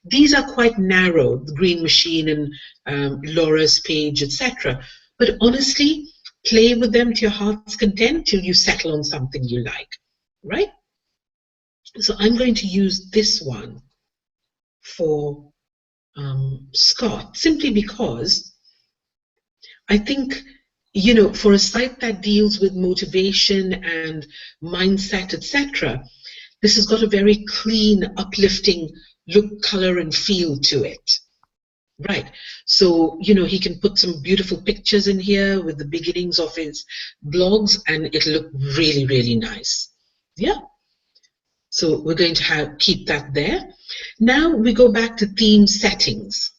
These are quite narrow, the Green Machine and Laura's page, etc. But honestly, play with them to your heart's content till you settle on something you like, right? So I'm going to use this one for Scott, simply because I think, you know, for a site that deals with motivation and mindset, etc., this has got a very clean, uplifting look, color, and feel to it. Right. So, you know, he can put some beautiful pictures in here with the beginnings of his blogs, and it'll look really, really nice. Yeah. So we're going to keep that there. Now we go back to theme settings.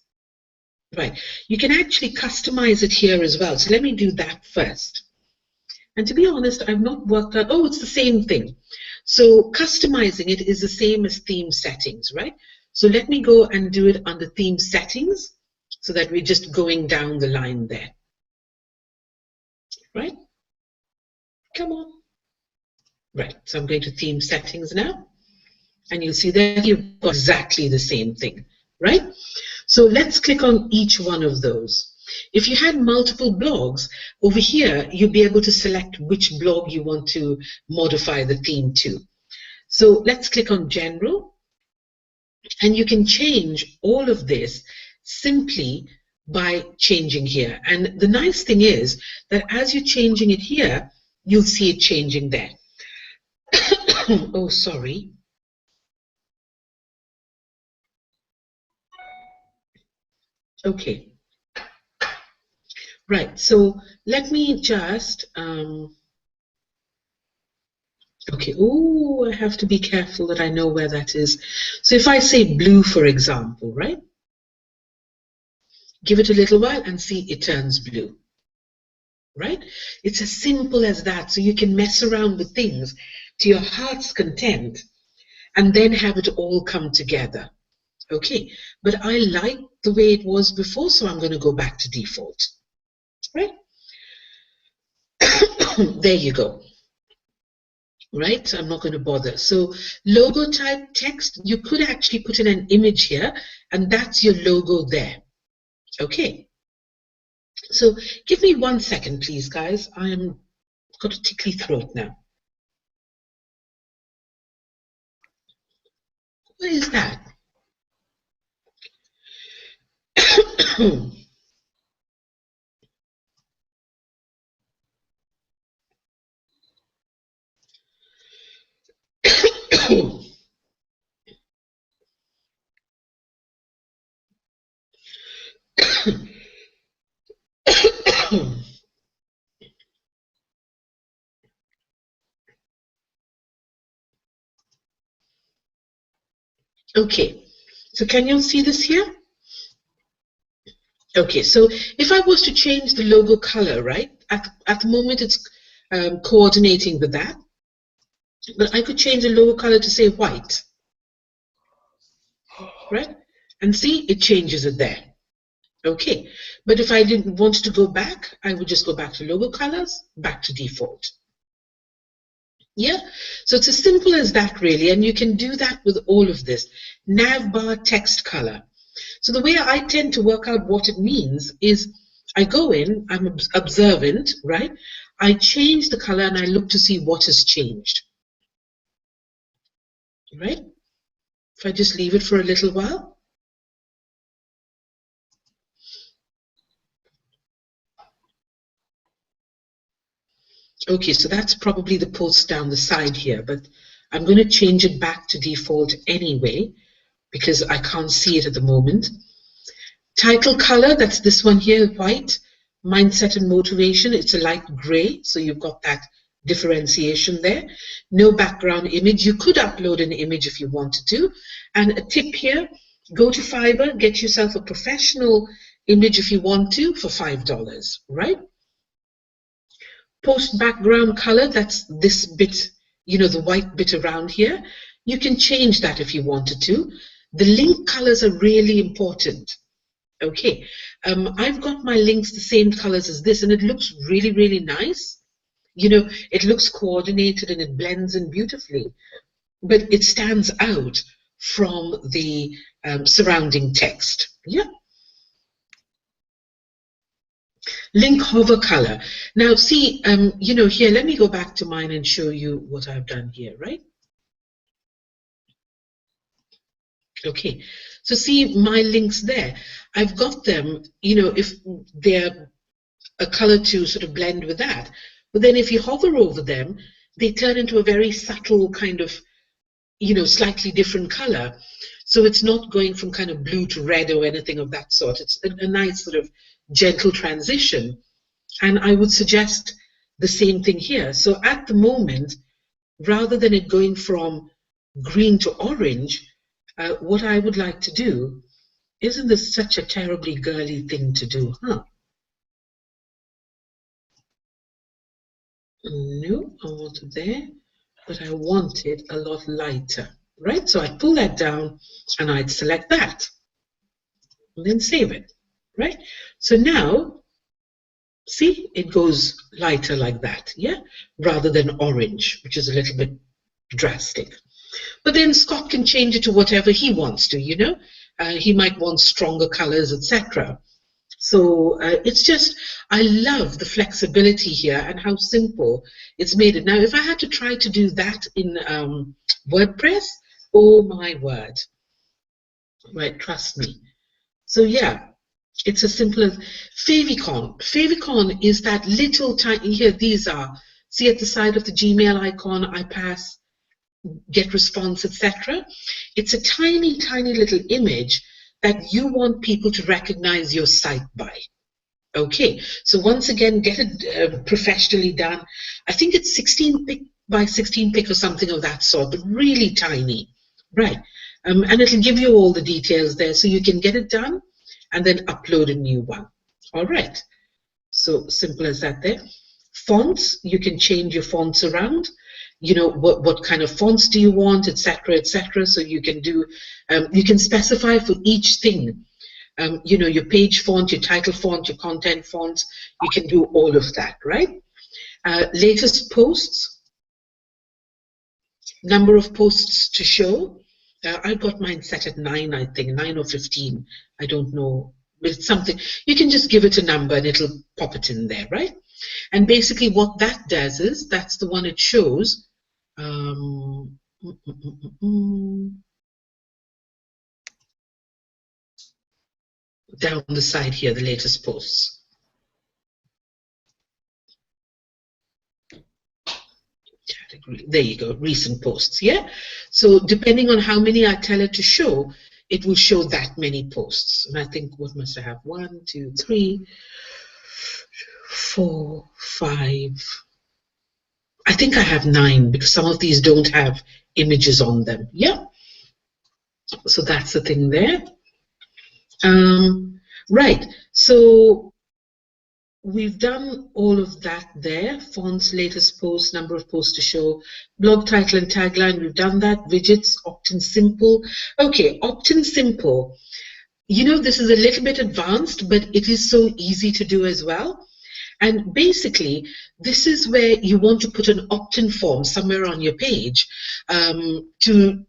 Right. You can actually customize it here as well. So let me do that first. And to be honest, I've not worked out, oh, it's the same thing. So customizing it is the same as theme settings, right? So let me go and do it under theme settings so that we're just going down the line there. Right? Come on. Right, so I'm going to theme settings now. And you'll see that you've got exactly the same thing, right? So let's click on each one of those. If you had multiple blogs, over here, you'll be able to select which blog you want to modify the theme to. So let's click on General. And you can change all of this simply by changing here. And the nice thing is that as you're changing it here, you'll see it changing there. Oh, sorry. Okay. Right, so let me just, okay, oh, I have to be careful that I know where that is. So if I say blue, for example, right? Give it a little while and see it turns blue, right? It's as simple as that. So you can mess around with things to your heart's content and then have it all come together. Okay, but I like the way it was before, so I'm going to go back to default, right? There you go. Right, so I'm not going to bother. So logo type text, you could actually put in an image here, and that's your logo there. Okay. So give me 1 second, please, guys. I'm got a tickly throat now. What is that? Okay, so can you see this here? Okay, so if I was to change the logo color, right, at the moment it's coordinating with that, but I could change the logo color to say white, right, and see it changes it there. Okay, but if I didn't want to go back, I would just go back to logo colors, back to default. Yeah, so it's as simple as that really, and you can do that with all of this. Navbar text color. So the way I tend to work out what it means is I go in, I'm observant, right? I change the color and I look to see what has changed, right? If I just leave it for a little while. Okay, so that's probably the post down the side here, but I'm going to change it back to default anyway because I can't see it at the moment. Title color, that's this one here, white. Mindset and motivation, it's a light gray, so you've got that differentiation there. No background image. You could upload an image if you wanted to. And a tip here, go to Fiverr, get yourself a professional image if you want to for $5, right? Post background color, that's this bit, you know, the white bit around here. You can change that if you wanted to. The link colors are really important. Okay, I've got my links the same colors as this, and it looks really, really nice. You know, it looks coordinated and it blends in beautifully, but it stands out from the surrounding text. Yeah. Link hover color. Now, see, you know, here, let me go back to mine and show you what I've done here, right? Okay, so see my links there. I've got them, you know, if they're a color to sort of blend with that. But then if you hover over them, they turn into a very subtle kind of, you know, slightly different color. So it's not going from kind of blue to red or anything of that sort. It's a nice sort of gentle transition. And I would suggest the same thing here. So at the moment, rather than it going from green to orange, what I would like to do, isn't this such a terribly girly thing to do, huh? No, I want it there, but I want it a lot lighter, right? So I'd pull that down and I'd select that and then save it, right? So now, see, it goes lighter like that, yeah? Rather than orange, which is a little bit drastic. But then Scott can change it to whatever he wants to, you know? He might want stronger colors, etc. So it's just, I love the flexibility here and how simple it's made it. Now, if I had to try to do that in WordPress, oh my word, right, trust me. So yeah, it's as simple as Favicon. Favicon is that little tiny, here these are, see at the side of the Gmail icon, I pass, get response, etc. It's a tiny, tiny little image that you want people to recognize your site by. Okay, so once again, get it professionally done. I think it's 16 pic by 16 pic or something of that sort, but really tiny, right? And it'll give you all the details there, so you can get it done and then upload a new one. All right, so simple as that there. Fonts, you can change your fonts around. You know, what kind of fonts do you want, etc., etc. So you can do, you can specify for each thing, you know, your page font, your title font, your content fonts. You can do all of that, right? Latest posts, number of posts to show. I've got mine set at 9, I think, 9 or 15. I don't know. It's something, you can just give it a number and it'll pop it in there, right? And basically what that does is, that's the one it shows. Down the side here, the latest posts. Category, there you go, recent posts, yeah? So depending on how many I tell it to show, it will show that many posts. And I think, what must I have? 1, 2, 3, 4, 5. I think I have 9 because some of these don't have images on them. Yeah. So that's the thing there. Right. So we've done all of that there. Fonts, latest posts, number of posts to show, blog title and tagline. We've done that. Widgets, opt-in simple. Okay, opt-in simple. You know, this is a little bit advanced, but it is so easy to do as well. And basically, this is where you want to put an opt-in form somewhere on your page to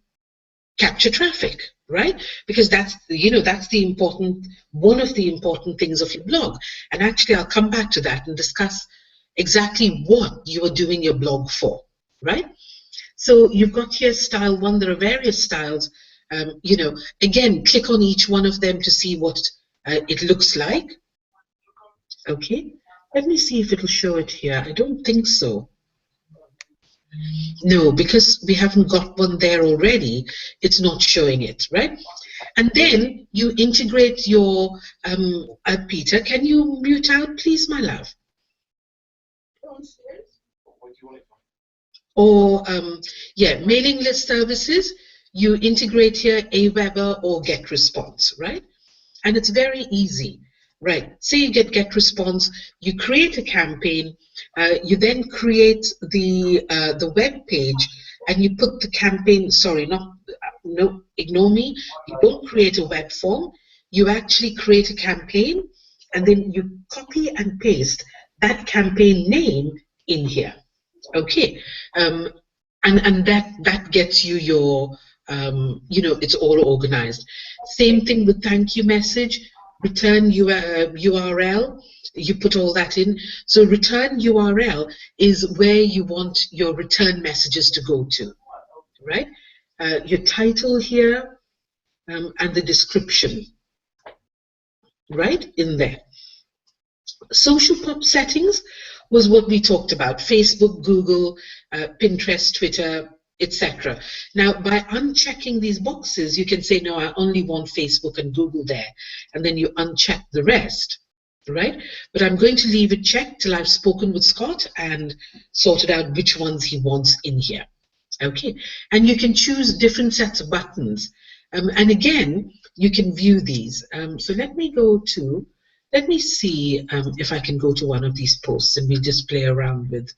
capture traffic, right? Because that's, you know, that's the important, one of the important things of your blog. And actually, I'll come back to that and discuss exactly what you are doing your blog for, right? So you've got here style 1. There are various styles. You know, again, click on each one of them to see what it looks like. Okay, let me see if it'll show it here. I don't think so. No, because we haven't got one there already, it's not showing it, right? And then you integrate your, Peter, can you mute out, please, my love? Or, yeah, mailing list services, you integrate here Aweber or GetResponse, right? And it's very easy, right? Say you get GetResponse, you create a campaign, you then create the web page, and you put the campaign. Sorry, no, ignore me. You don't create a web form. You actually create a campaign, and then you copy and paste that campaign name in here. Okay, and that gets you your, you know, it's all organized. Same thing with thank you message, return URL, you put all that in. So return URL is where you want your return messages to go to, right? Your title here, and the description, right, in there. Social pop settings was what we talked about: Facebook, Google, Pinterest, Twitter, etc. Now, by unchecking these boxes, you can say, no, I only want Facebook and Google there, and then you uncheck the rest, right? But I'm going to leave it checked till I've spoken with Scott and sorted out which ones he wants in here. Okay, and you can choose different sets of buttons, and again, you can view these. So let me go to, let me see if I can go to one of these posts, and we'll just play around with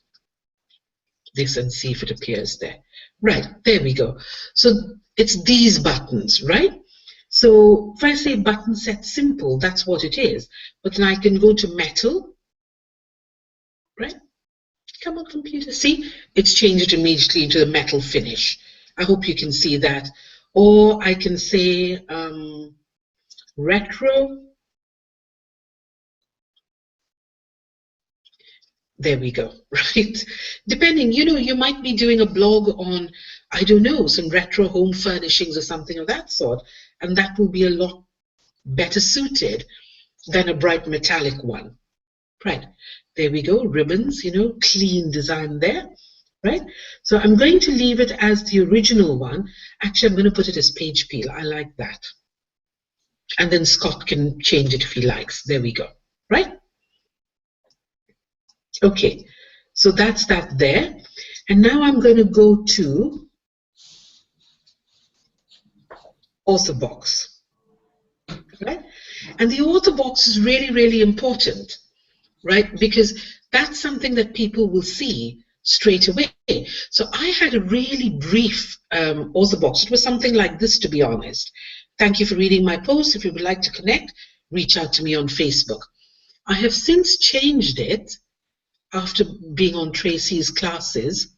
this and see if it appears there. Right, there we go. So it's these buttons, right? So if I say button set simple, that's what it is. But then I can go to metal, right? Come on, computer. See, it's changed it immediately into the metal finish. I hope you can see that. Or I can say retro. There we go, right? Depending, you know, you might be doing a blog on, I don't know, some retro home furnishings or something of that sort, and that will be a lot better suited than a bright metallic one, right? There we go, ribbons, you know, clean design there, right? So I'm going to leave it as the original one. Actually, I'm going to put it as page peel. I like that. And then Scott can change it if he likes. There we go, right? Okay, so that's that there. And now I'm going to go to author box, right? And the author box is really, really important, right? Because that's something that people will see straight away. So I had a really brief author box. It was something like this, to be honest. Thank you for reading my post. If you would like to connect, reach out to me on Facebook. I have since changed it after being on Tracy's classes.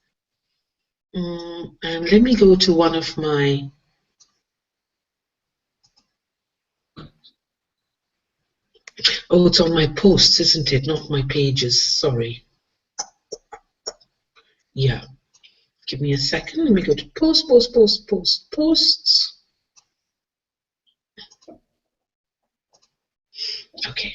And let me go to one of my, oh, it's on my posts, isn't it? Not my pages, sorry. Yeah, give me a second. Let me go to posts. Okay.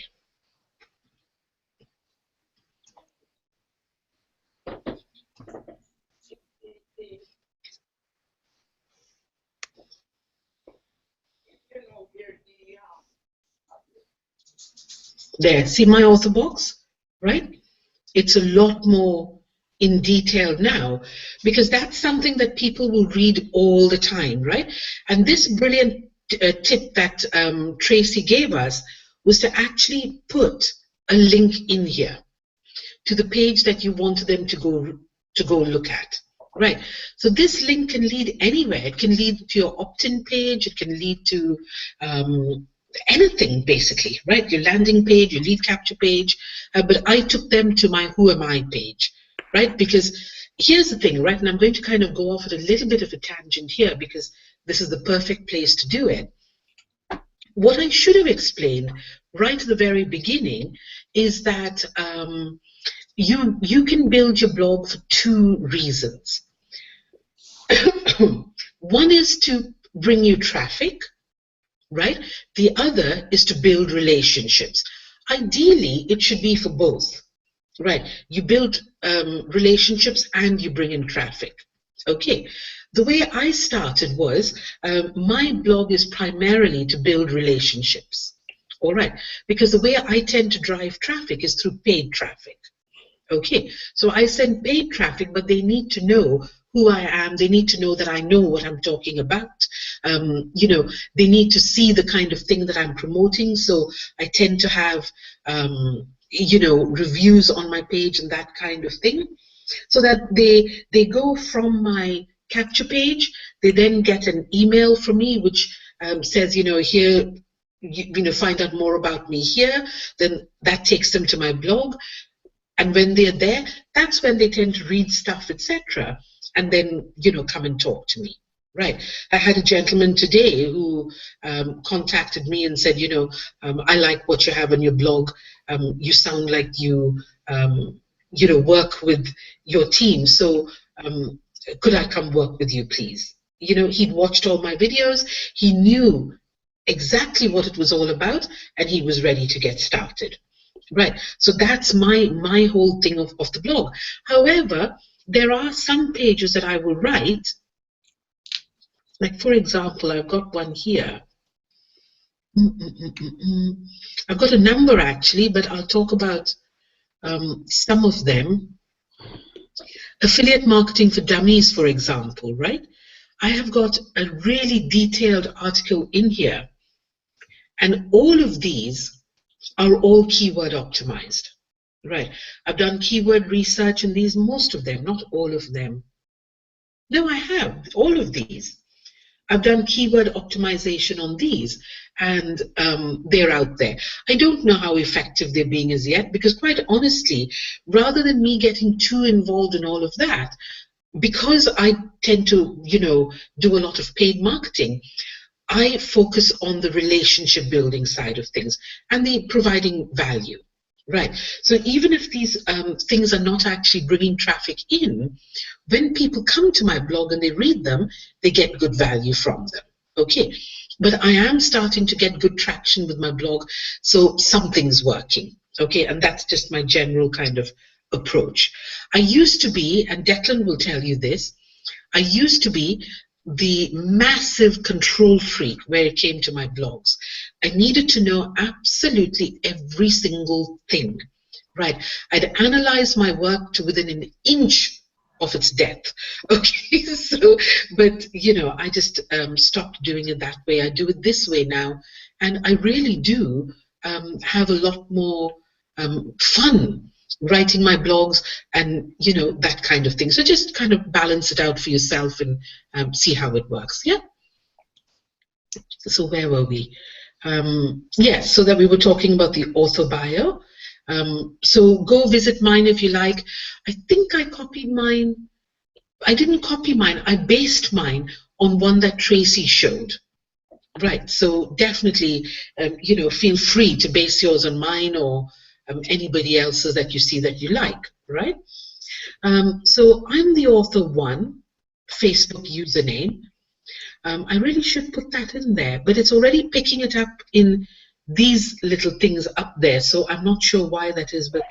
There, see my author box, right? It's a lot more in detail now, because that's something that people will read all the time, right? And this brilliant tip that Tracy gave us was to actually put a link in here to the page that you wanted them to go look at, right? So this link can lead anywhere. It can lead to your opt-in page. It can lead to anything basically, right? Your landing page, your lead capture page, but I took them to my Who Am I page, right? Because here's the thing, right? And I'm going to kind of go off at a little bit of a tangent here because this is the perfect place to do it. What I should have explained right at the very beginning is that you can build your blog for two reasons. One is to bring you traffic, right? The other is to build relationships. Ideally, it should be for both, right? You build relationships and you bring in traffic. Okay, the way I started was my blog is primarily to build relationships, all right? Because the way I tend to drive traffic is through paid traffic. Okay, so I send paid traffic, but they need to know who I am. They need to know that I know what I'm talking about. You know, they need to see the kind of thing that I'm promoting. So I tend to have, you know, reviews on my page and that kind of thing, so that they go from my capture page. They then get an email from me which says, you know, here, you know, find out more about me here. Then that takes them to my blog. And when they're there, that's when they tend to read stuff, etc., and then, you know, come and talk to me, right? I had a gentleman today who contacted me and said, you know, I like what you have on your blog. You sound like you, you know, work with your team. So could I come work with you, please? You know, he'd watched all my videos. He knew exactly what it was all about, and he was ready to get started. Right, so that's my whole thing of the blog. However, there are some pages that I will write, like for example, I've got one here. I've got a number actually, but I'll talk about some of them. Affiliate marketing for dummies, for example, right? I have got a really detailed article in here, and all of these are all keyword optimized, right? I've done keyword research in these, most of them, not all of them. No, I have, all of these. I've done keyword optimization on these, and they're out there. I don't know how effective they're being as yet, because quite honestly, rather than me getting too involved in all of that, because I tend to, you know, do a lot of paid marketing, I focus on the relationship building side of things and the providing value, right? So even if these things are not actually bringing traffic in, when people come to my blog and they read them, they get good value from them, okay? But I am starting to get good traction with my blog, so something's working, okay? And that's just my general kind of approach. I used to be, and Declan will tell you this, I used to be the massive control freak where it came to my blogs. I needed to know absolutely every single thing, right? I'd analyze my work to within an inch of its depth. Okay, so, but you know, I just stopped doing it that way. I do it this way now, and I really do have a lot more fun writing my blogs and, you know, that kind of thing. So just kind of balance it out for yourself and see how it works. Yeah. So where were we? Yes, so that we were talking about the author bio. So go visit mine if you like. I think I copied mine. I didn't copy mine. I based mine on one that Tracy showed. Right. So definitely, you know, feel free to base yours on mine or anybody else's that you see that you like, right? So I'm the author one, Facebook username. I really should put that in there, but it's already picking it up in these little things up there, so I'm not sure why that is, but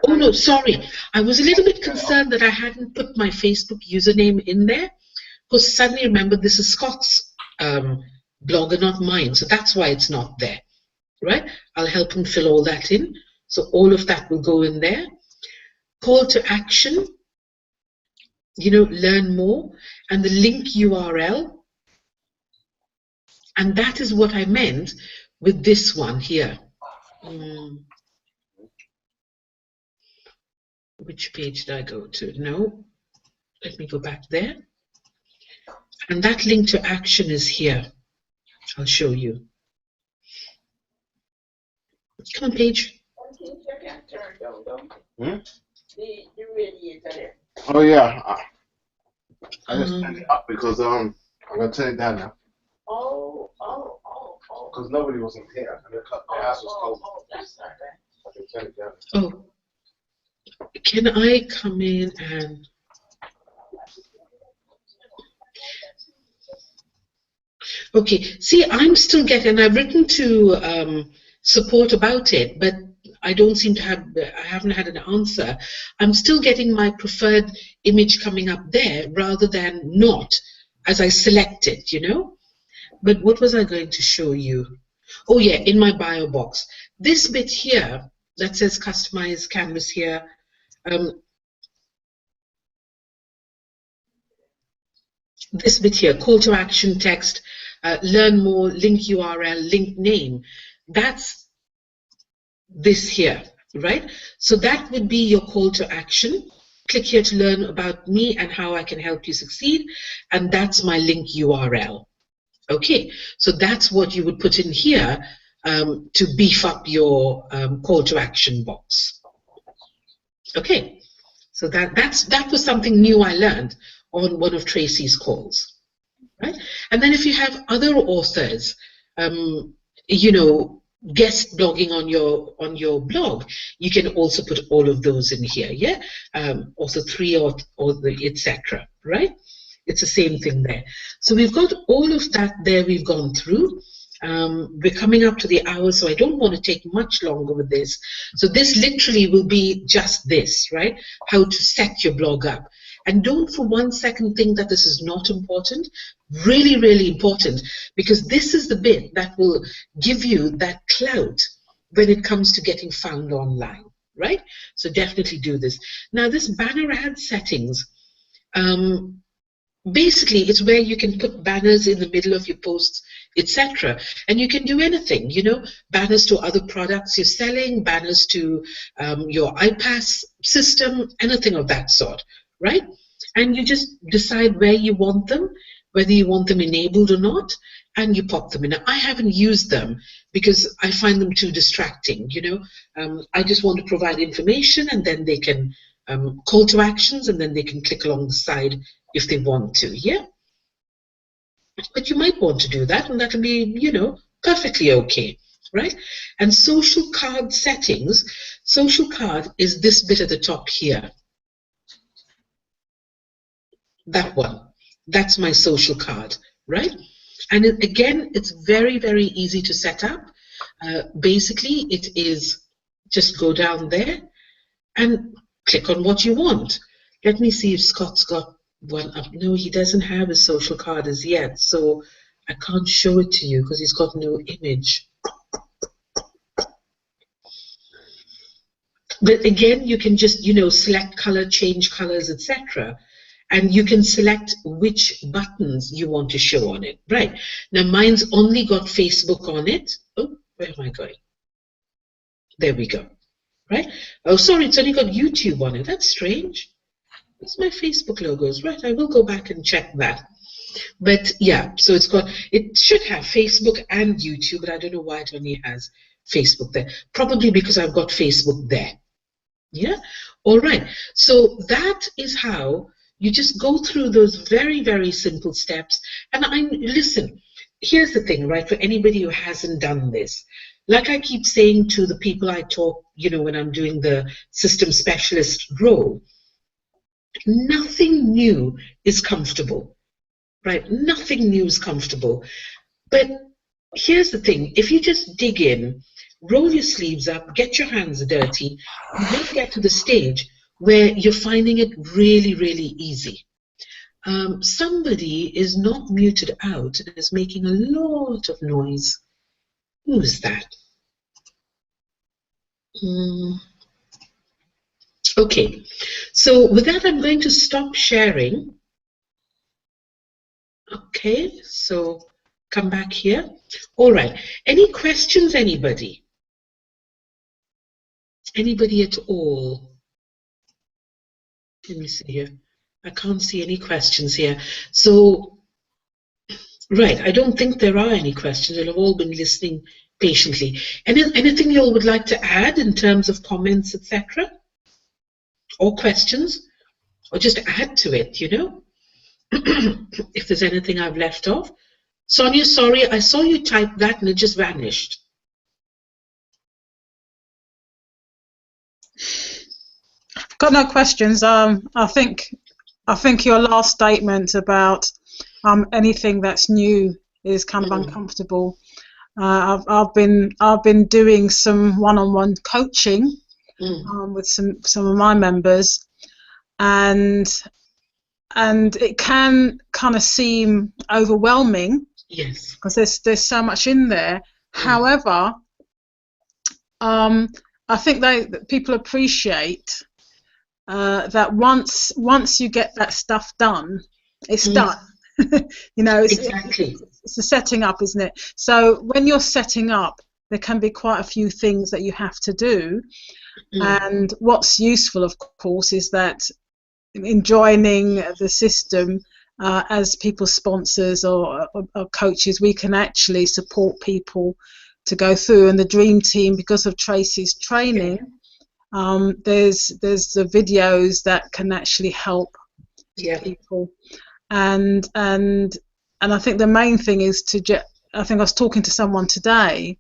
oh no, sorry. I was a little bit concerned that I hadn't put my Facebook username in there, because suddenly remembered this is Scott's blog and not mine, so that's why it's not there, right? I'll help him fill all that in. So all of that will go in there. Call to action, you know, learn more, and the link URL. And that is what I meant with this one here. Which page did I go to? No, let me go back there. And that link to action is here. I'll show you. Come on, Paige. Hmm? Oh yeah, I just turned it up because I'm gonna turn it down now. Because nobody wasn't here and the house was cold. I can turn it down. Oh, can I come in and... Okay, see, I'm still getting, I've written to support about it, but I don't seem to have, I haven't had an answer. I'm still getting my preferred image coming up there rather than not as I select it, you know? But what was I going to show you? Oh yeah, in my bio box. This bit here that says customize canvas here, this bit here, call to action text, learn more, link URL, link name. That's this here, right? So that would be your call to action. Click here to learn about me and how I can help you succeed. And that's my link URL. Okay, so that's what you would put in here to beef up your call to action box. Okay, so that was something new I learned on one of Tracy's calls, right? And then if you have other authors, you know, guest blogging on your blog, you can also put all of those in here, yeah? Also 3 or the etc., right? It's the same thing there. So we've got all of that there we've gone through. We're coming up to the hour, so I don't want to take much longer with this. So this literally will be just this, right? How to set your blog up. And don't for 1 second think that this is not important. Really, really important, because this is the bit that will give you that clout when it comes to getting found online, right? So definitely do this. Now this banner ad settings, basically it's where you can put banners in the middle of your posts, etc. And you can do anything, you know, banners to other products you're selling, banners to your iPaaS system, anything of that sort, right? And you just decide where you want them, whether you want them enabled or not, and you pop them in. Now, I haven't used them because I find them too distracting, you know. I just want to provide information, and then they can call to actions, and then they can click along the side if they want to, yeah? But you might want to do that, and that'll be, you know, perfectly okay, right? And social card settings, social card is this bit at the top here. That one, that's my social card, right? And again, it's very, very easy to set up. Basically, it is just go down there and click on what you want. Let me see if Scott's got one up. No, he doesn't have a social card as yet, so I can't show it to you because he's got no image. But again, you can just, you know, select color, change colors, etc. And you can select which buttons you want to show on it. Right. Now mine's only got Facebook on it. Oh, where am I going? There we go. Right. Oh, sorry, it's only got YouTube on it. That's strange. It's my Facebook logos. Right, I will go back and check that. But yeah, so it should have Facebook and YouTube, but I don't know why it only has Facebook there. Probably because I've got Facebook there. Yeah. All right. So that is how you just go through those very, very simple steps. And listen, here's the thing, right? For anybody who hasn't done this, like I keep saying to the people I talk, you know, when I'm doing the system specialist role, nothing new is comfortable, right? Nothing new is comfortable. But here's the thing, if you just dig in, roll your sleeves up, get your hands dirty, you will get to the stage where you're finding it really, really easy. Somebody is not muted out and is making a lot of noise. Who is that? Okay, so with that, I'm going to stop sharing. Okay, so come back here. All right, any questions, anybody? Anybody at all? Let me see here. I can't see any questions here. So, right, I don't think there are any questions. You'll have all been listening patiently. Anything you all would like to add in terms of comments, etc., or questions, or just add to it, you know, if there's anything I've left off. Sonia, sorry, I saw you type that and it just vanished. Got no questions. I think your last statement about anything that's new is kind of uncomfortable. I've been doing some one-on-one coaching with some of my members, and it can kind of seem overwhelming. Yes. Because there's so much in there. However, I think that people appreciate that once you get that stuff done, it's done. You know, Exactly. It's the setting up, isn't it? So when you're setting up, there can be quite a few things that you have to do. And what's useful, of course, is that in joining the system as people's sponsors or coaches, we can actually support people to go through. And the Dream Team, because of Tracy's training, there's the videos that can actually help people. And I think the main thing is I think I was talking to someone today,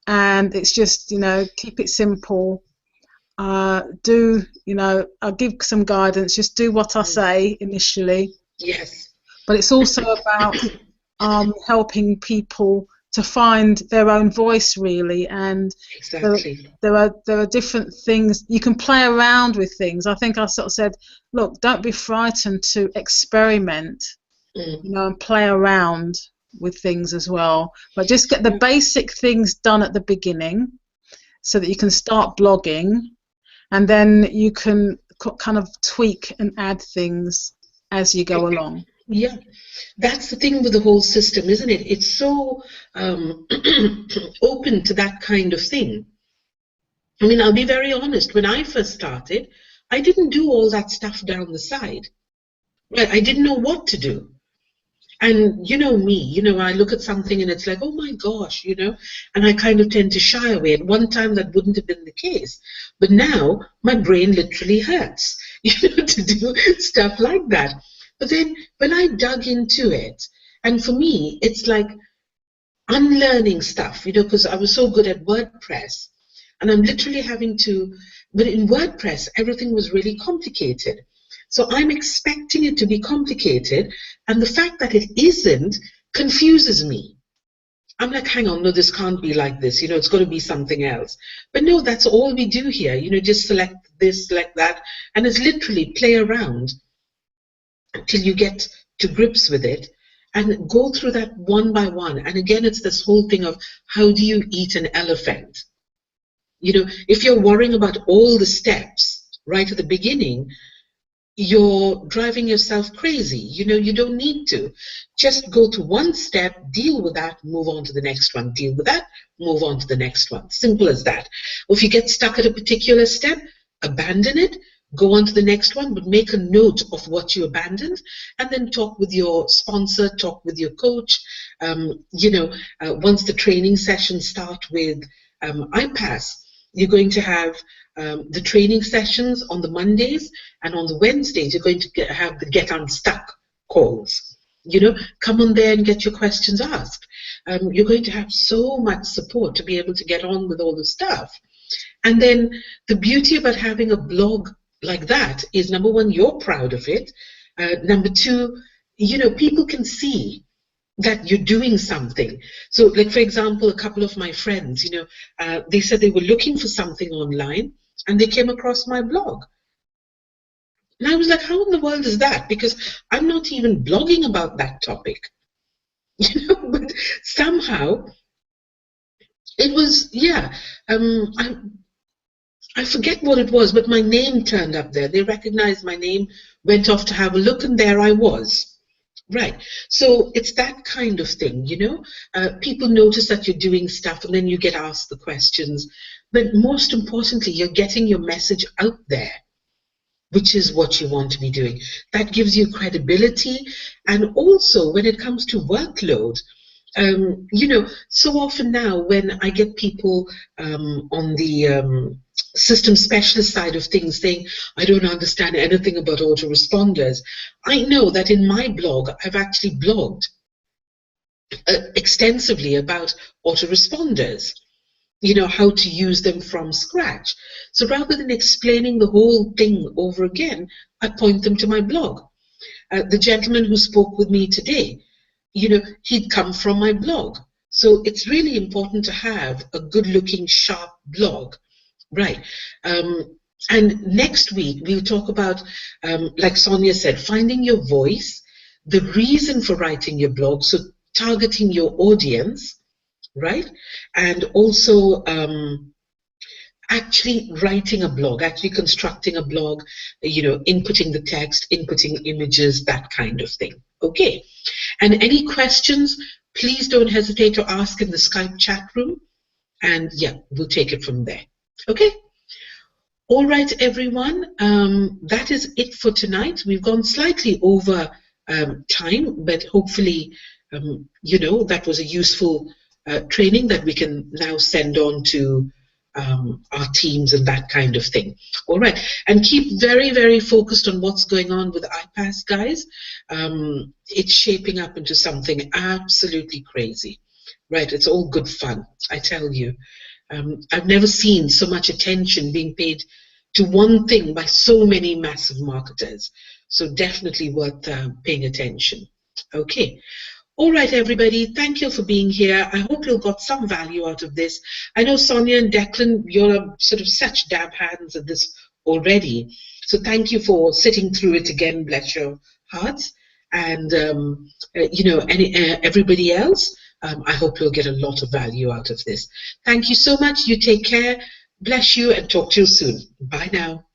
and it's just, you know, keep it simple. You know, I'll give some guidance, just do what I say initially. Yes. But it's also about helping people to find their own voice, really. And exactly. there are different things. You can play around with things. I think I sort of said, look, don't be frightened to experiment, you know, and play around with things as well. But just get the basic things done at the beginning so that you can start blogging, and then you can kind of tweak and add things as you go along. Yeah, that's the thing with the whole system, isn't it? It's so open to that kind of thing. I mean, I'll be very honest. When I first started, I didn't do all that stuff down the side. Right? I didn't know what to do. And you know me, you know, I look at something and it's like, oh my gosh, you know, and I kind of tend to shy away. At one time that wouldn't have been the case. But now my brain literally hurts, you know, to do stuff like that. But then when I dug into it, and for me, it's like unlearning stuff, you know, because I was so good at WordPress, and I'm literally having to, but in WordPress, everything was really complicated. So I'm expecting it to be complicated, and the fact that it isn't confuses me. I'm like, hang on, no, this can't be like this, you know, it's got to be something else. But no, that's all we do here, you know, just select this, select that, and it's literally play around till you get to grips with it and go through that one by one. And again, it's this whole thing of how do you eat an elephant? You know, if you're worrying about all the steps right at the beginning, you're driving yourself crazy. You know, you don't need to. Just go to one step, deal with that, move on to the next one, deal with that, move on to the next one. Simple as that. Or if you get stuck at a particular step, abandon it, go on to the next one, but make a note of what you abandoned, and then talk with your sponsor, talk with your coach. You know, once the training sessions start with iPass, you're going to have the training sessions on the Mondays, and on the Wednesdays you're going to have the Get Unstuck calls. You know, come on there and get your questions asked. You're going to have so much support to be able to get on with all the stuff. And then the beauty about having a blog like that is, number one, you're proud of it. Number two, you know, people can see that you're doing something. So, like, for example, a couple of my friends, you know, they said they were looking for something online and they came across my blog. And I was like, how in the world is that? Because I'm not even blogging about that topic. You know, but somehow it was, yeah, I forget what it was, but my name turned up there. They recognized my name, went off to have a look, and there I was. Right. So it's that kind of thing, you know. People notice that you're doing stuff, and then you get asked the questions. But most importantly, you're getting your message out there, which is what you want to be doing. That gives you credibility. And also, when it comes to workload, you know, so often now when I get people on the system specialist side of things saying, I don't understand anything about autoresponders, I know that in my blog, I've actually blogged extensively about autoresponders, you know, how to use them from scratch. So rather than explaining the whole thing over again, I point them to my blog. The gentleman who spoke with me today, you know, he'd come from my blog. So it's really important to have a good-looking, sharp blog, right? And next week, we'll talk about, like Sonia said, finding your voice, the reason for writing your blog, so targeting your audience, right? And also actually writing a blog, actually constructing a blog, you know, inputting the text, inputting images, that kind of thing. Okay. And any questions, please don't hesitate to ask in the Skype chat room. And yeah, we'll take it from there. Okay. All right, everyone. That is it for tonight. We've gone slightly over time, but hopefully, you know, that was a useful training that we can now send on to our teams and that kind of thing. All right, and keep very, very focused on what's going on with iPass, guys. It's shaping up into something absolutely crazy, right? It's all good fun, I tell you. I've never seen so much attention being paid to one thing by so many massive marketers. So definitely worth paying attention. Okay. All right, everybody, thank you for being here. I hope you'll got some value out of this. I know Sonia and Declan, you're sort of such dab hands at this already. So thank you for sitting through it again, bless your hearts. And, you know, everybody else, I hope you'll get a lot of value out of this. Thank you so much. You take care. Bless you and talk to you soon. Bye now.